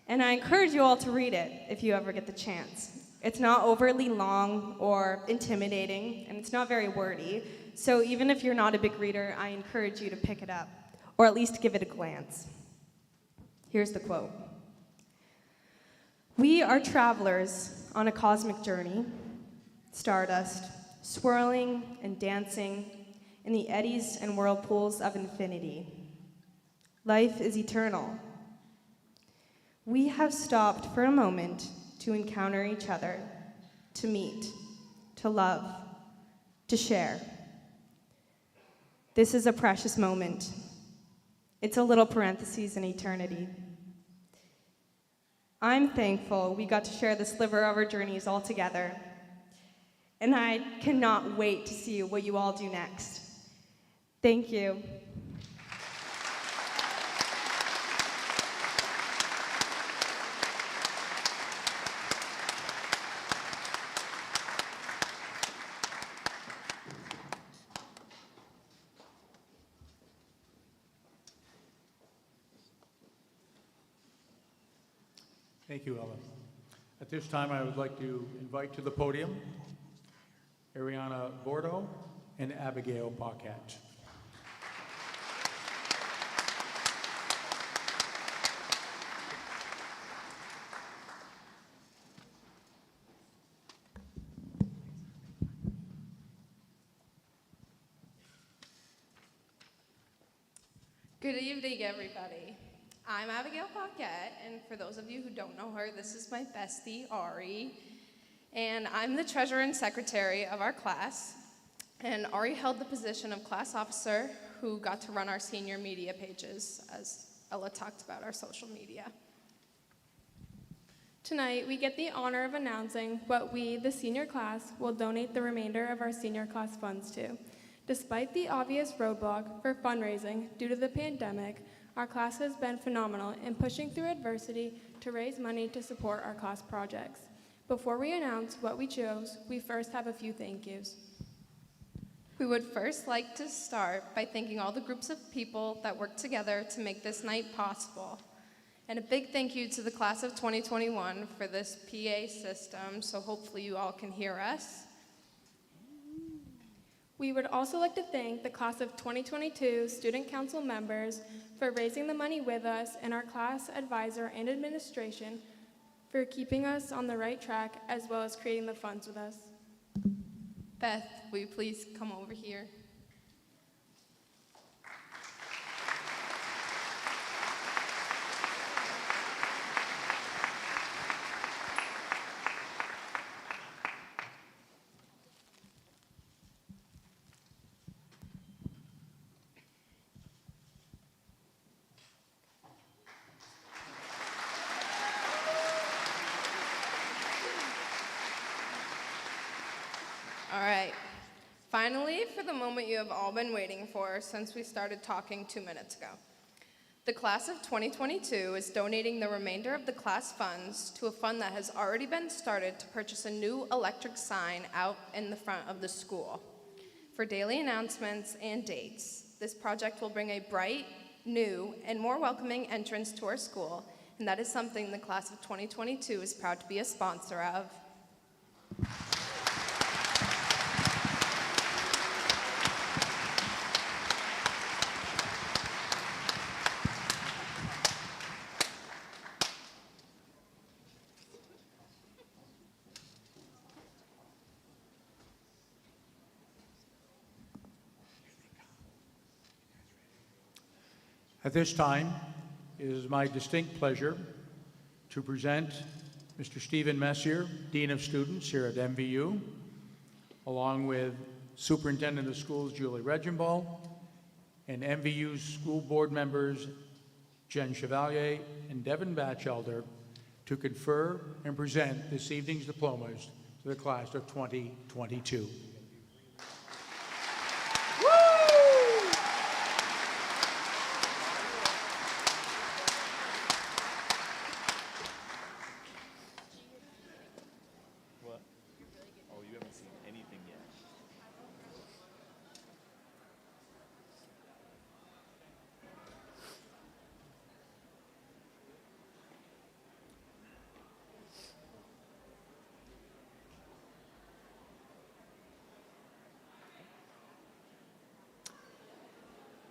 and I encourage you all to read it if you ever get the chance. It's not overly long or intimidating, and it's not very wordy, so even if you're not a big reader, I encourage you to pick it up, or at least give it a glance. Here's the quote. "We are travelers on a cosmic journey, stardust, swirling and dancing in the eddies and whirlpools of infinity. Life is eternal. We have stopped for a moment to encounter each other, to meet, to love, to share. This is a precious moment. It's a little parenthesis in eternity. I'm thankful we got to share the sliver of our journeys all together, and I cannot wait to see what you all do next. Thank you." Thank you, Ella. At this time, I would like to invite to the podium Ariana Bordeaux and Abigail Gagne. Good evening, everybody. I'm Abigail Gagne, and for those of you who don't know her, this is my bestie, Ari. And I'm the treasurer and secretary of our class. And Ari held the position of class officer who got to run our senior media pages, as Ella talked about our social media. Tonight, we get the honor of announcing what we, the senior class, will donate the remainder of our senior class funds to. Despite the obvious roadblock for fundraising due to the pandemic, our class has been phenomenal in pushing through adversity to raise money to support our class projects. Before we announce what we chose, we first have a few thank yous. We would first like to start by thanking all the groups of people that worked together to make this night possible. And a big thank you to the class of 2021 for this PA system, so hopefully you all can hear us. We would also like to thank the class of 2022 student council members for raising the money with us, and our class advisor and administration for keeping us on the right track, as well as creating the funds with us. Beth, will you please come over here? All right. Finally, for the moment you have all been waiting for since we started talking 2 minutes ago. The class of 2022 is donating the remainder of the class funds to a fund that has already been started to purchase a new electric sign out in the front of the school. For daily announcements and dates, this project will bring a bright, new, and more welcoming entrance to our school, and that is something the class of 2022 is proud to be a sponsor of. At this time, it is my distinct pleasure to present Mr. Stephen Messier, Dean of Students here at MVU, along with Superintendent of Schools Julie Regenball, and MVU's school board members Jen Chevalier and Devin Batchelder, to confer and present this evening's diplomas to the class of 2022. What? Oh, you haven't seen anything yet.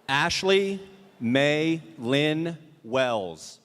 Ashley May Lynn Wells.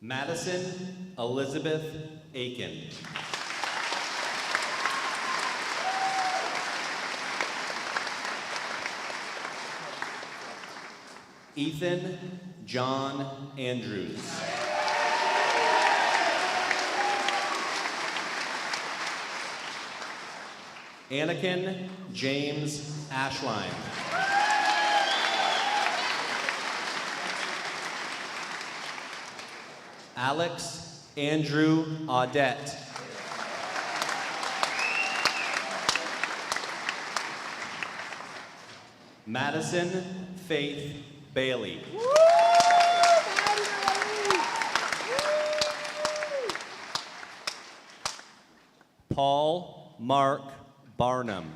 Madison Elizabeth Aiken. Ethan John Andrews. Anakin James Ashline. Alex Andrew Audette. Madison Faith Bailey. Paul Mark Barnum.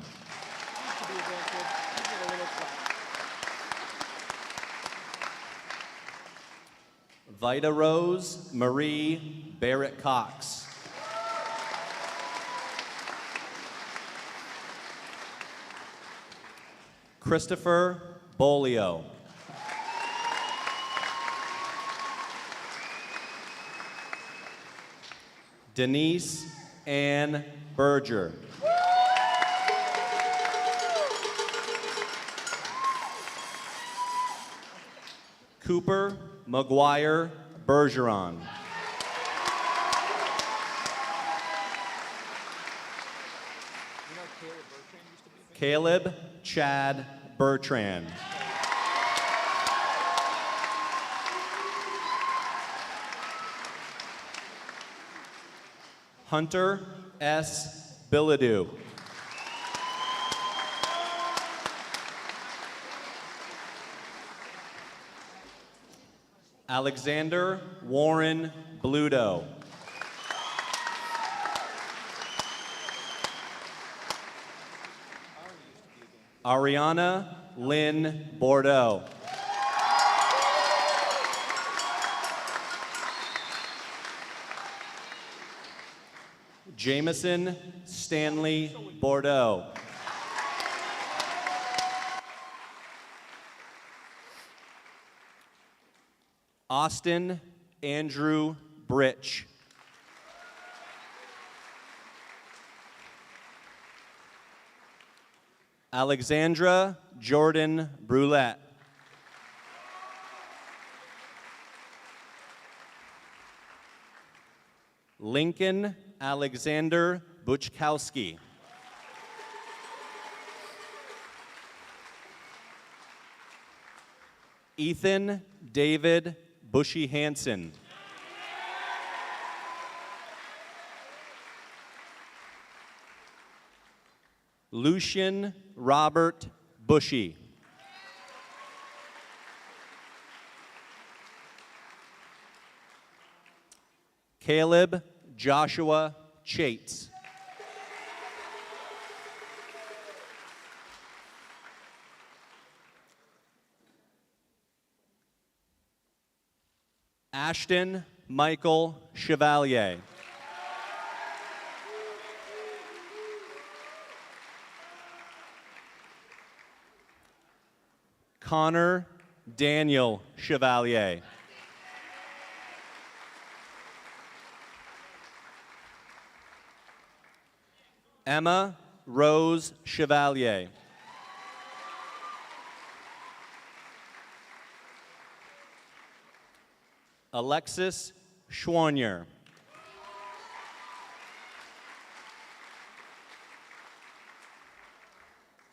Vida Rose Marie Barrett Cox. Christopher Bolio. Denise Ann Berger. Cooper McGuire Bergeron. Caleb Chad Bertrand. Hunter S. Bilodeau. Alexander Warren Bluto. Ariana Lynn Bordeaux. Jameson Stanley Bordeaux. Austin Andrew Britch. Alexandra Jordan Brulette. Lincoln Alexander Buchkowski. Ethan David Bushy Hansen. Lucian Robert Bushy. Caleb Joshua Chates. Ashton Michael Chevalier. Connor Daniel Chevalier. Emma Rose Chevalier. Alexis Schwarnier.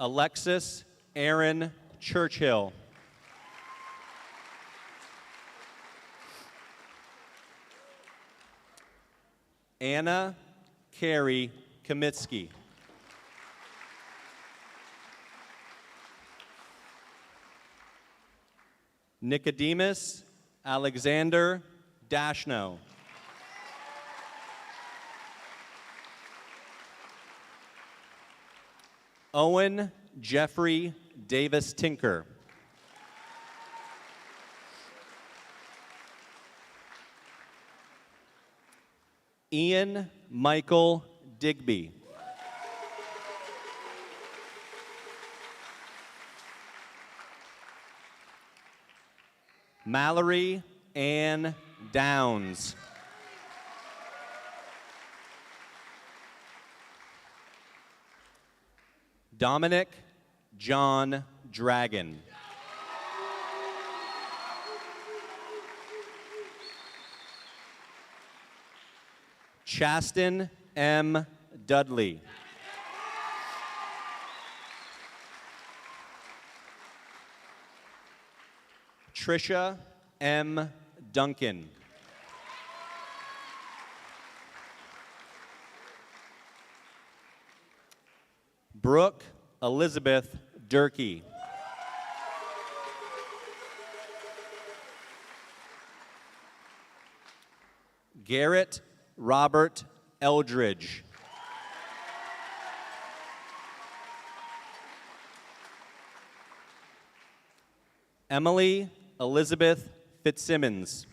Alexis Aaron Churchill. Anna Carey Kamitsky. Nicodemus Alexander Dashno. Owen Jeffrey Davis Tinker. Ian Michael Digby. Mallory Ann Downs. Dominic John Dragon. Chasten M. Dudley. Trisha M. Duncan. Brooke Elizabeth Durkee. Garrett Robert Eldridge. Emily Elizabeth Fitzsimmons.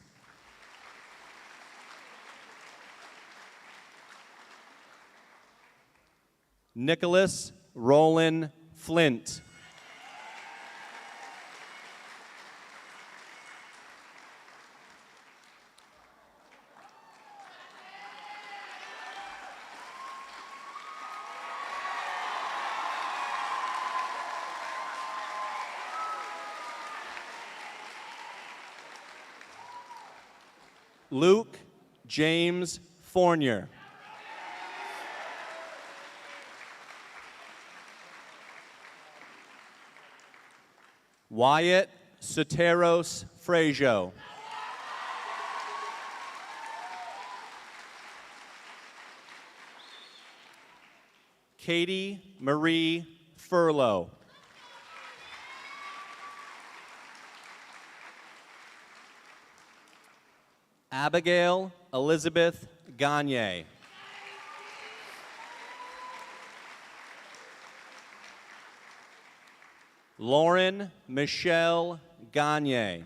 Nicholas Roland Flint. Luke James Fournier. Wyatt Soteros Frazier. Katie Marie Furlow. Abigail Elizabeth Gagne. Lauren Michelle Gagne.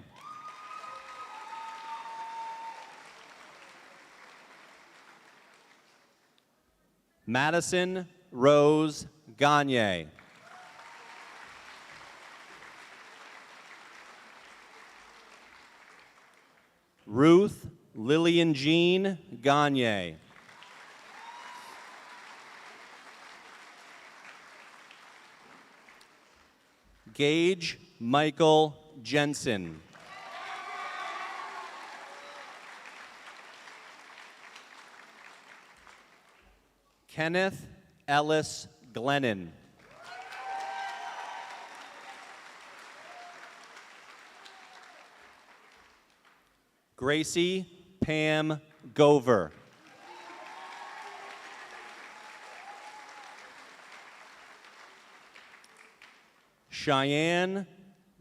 Madison Rose Gagne. Ruth Lillian Jean Gagne. Gage Michael Jensen. Kenneth Ellis Glennon. Gracie Pam Gover. Cheyenne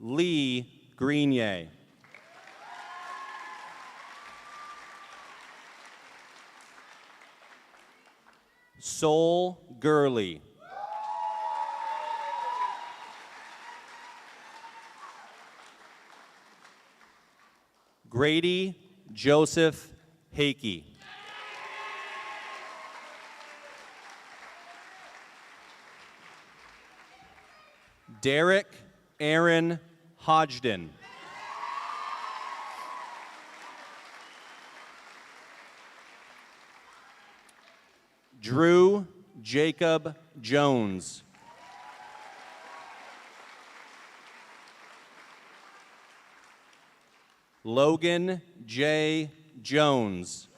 Lee Grenier. Sol Gurley. Grady Joseph Hakey. Derek Aaron Hodgden. Drew Jacob Jones. Logan J. Jones.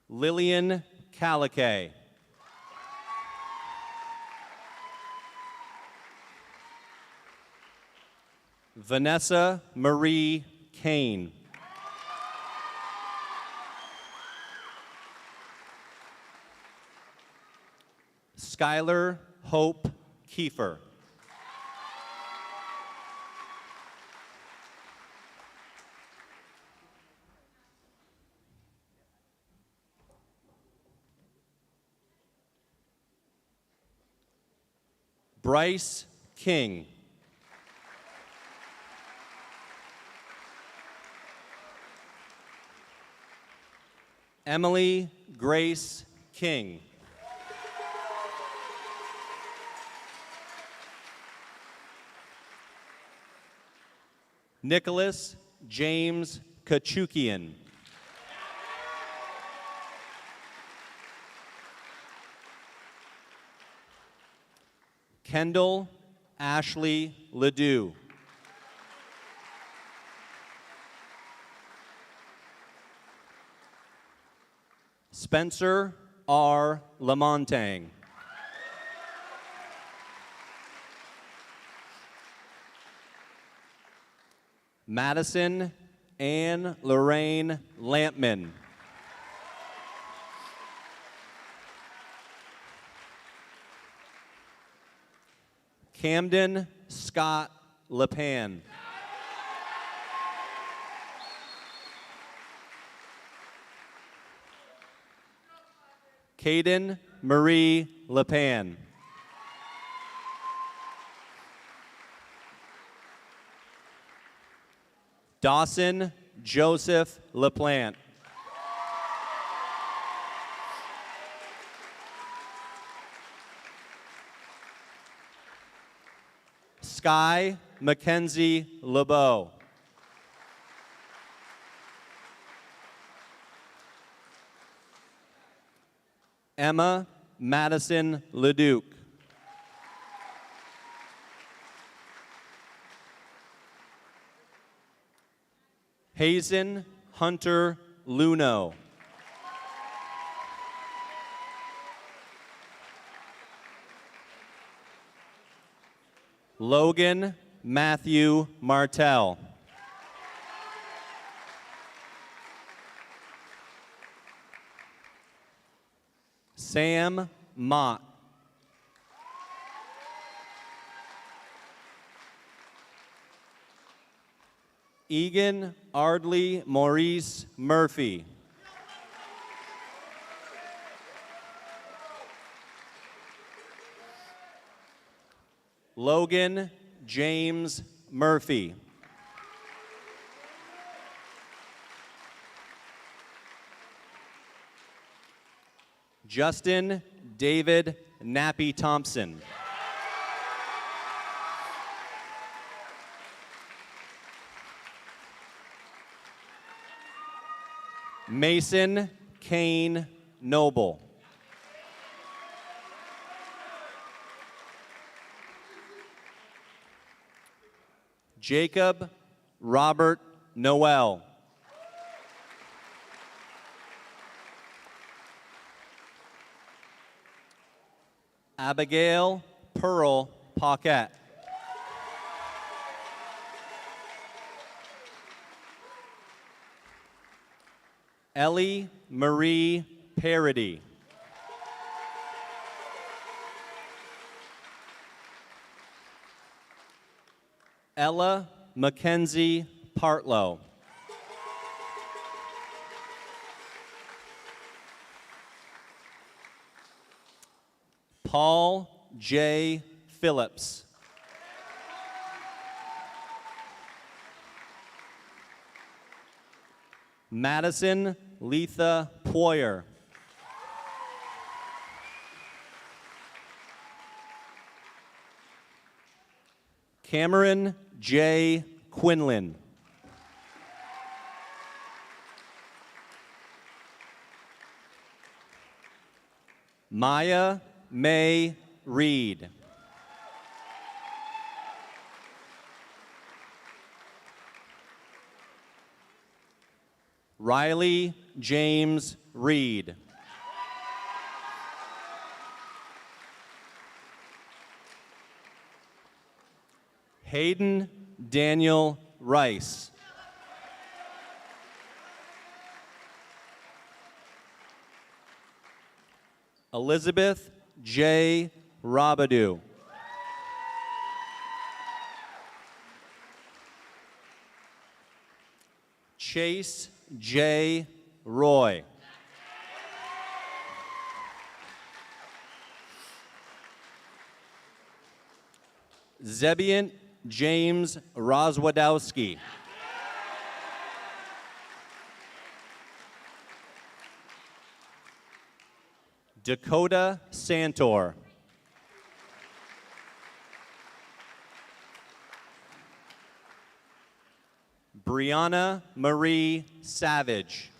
Lillian Caliquet. Vanessa Marie Kane. Skylar Hope Kiefer. Bryce King. Emily Grace King. Nicholas James Kachukian. Kendall Ashley Ledoux. Spencer R. Lamontang. Madison Ann Lorraine Lampman. Camden Scott Lepan. Caden Marie Lepan. Dawson Joseph Laplante. Sky Mackenzie LeBeau. Emma Madison Leduc. Hazen Hunter Luno. Logan Matthew Martell. Sam Mott. Egan Ardley Maurice Murphy. Logan James Murphy. Justin David Nappy Thompson. Mason Kane Noble. Jacob Robert Noel. Abigail Pearl Paquette. Ellie Marie Parody. Ella Mackenzie Partlow. Paul J. Phillips. Madison Letha Poyer. Cameron J. Quinlan. Maya May Reed. Riley James Reed. Hayden Daniel Rice. Elizabeth J. Robidou. Chase J. Roy. Zebian James Roswadowski. Dakota Santor. Brianna Marie Savage.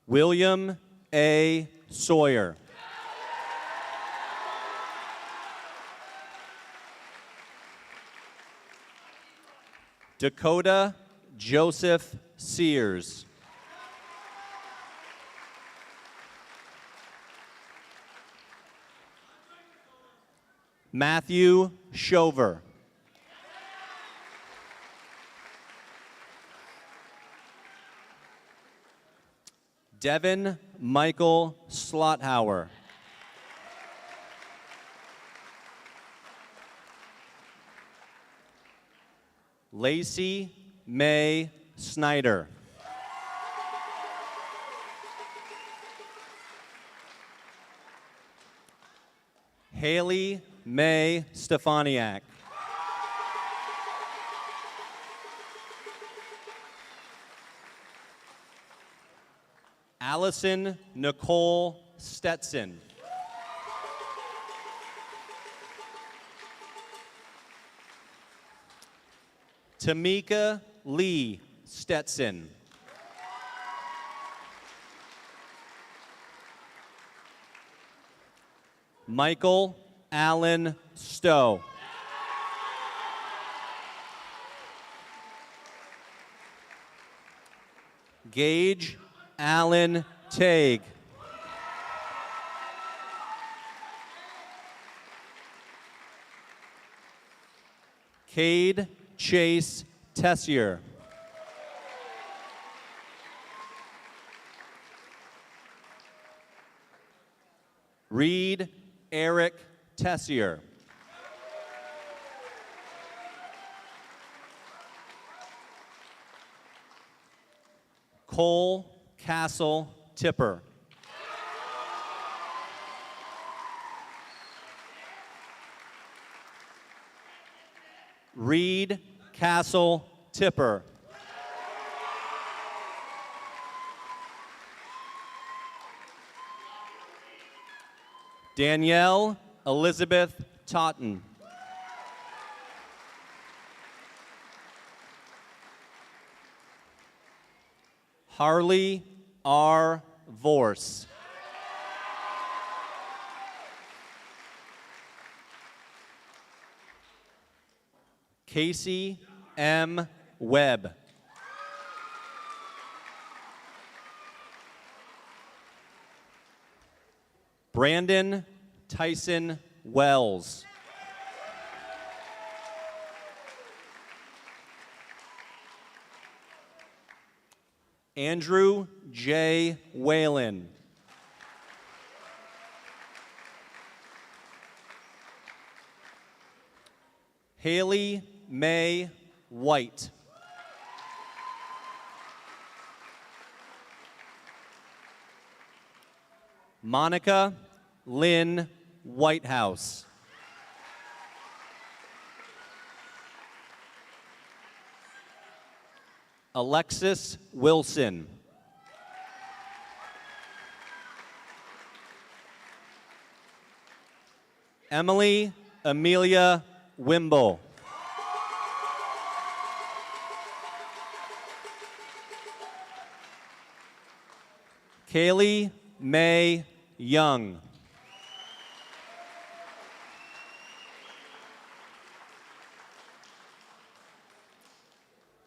William A. Sawyer. Dakota Joseph Sears. Matthew Shover. Devin Michael Slothauer. Lacey May Snyder. Haley May Stefaniak. Allison Nicole Stetson. Tamika Lee Stetson. Michael Allen Stowe. Gage Allen Tague. Cade Chase Tessier. Reed Eric Tessier. Cole Castle Tipper. Reed Castle Tipper. Danielle Elizabeth Totten. Harley R. Vorse. Casey M. Webb. Brandon Tyson Wells. Andrew J. Whalen. Haley May White. Monica Lynn Whitehouse. Alexis Wilson. Emily Amelia Wimble. Kaylee May Young.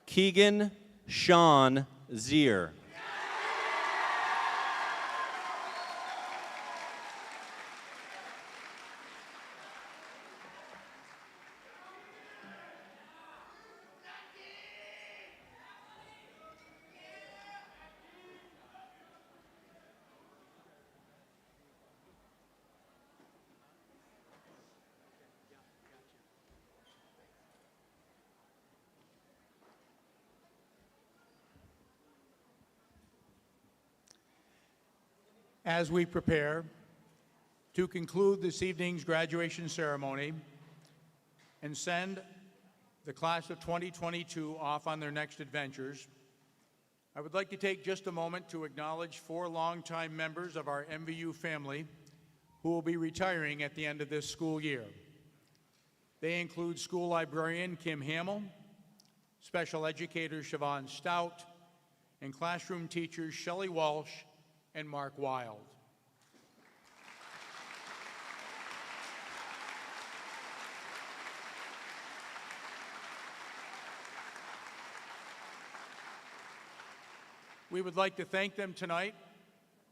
Keegan Sean Zier. As we prepare to conclude this evening's graduation ceremony and send the class of 2022 off on their next adventures, I would like to take just a moment to acknowledge 4 longtime members of our MVU family who will be retiring at the end of this school year. They include school librarian Kim Hamill, special educator Siobhan Stout, and classroom teachers Shelley Walsh and Mark Wild. We would like to thank them tonight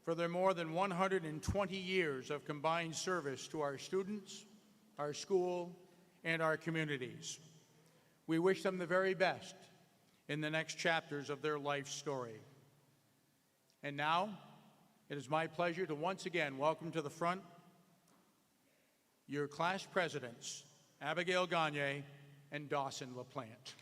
for their more than 120 years of combined service to our students, our school, and our communities. We wish them the very best in the next chapters of their life story. And now, it is my pleasure to once again welcome to the front your class presidents, Abigail Gagne and Dawson Laplante.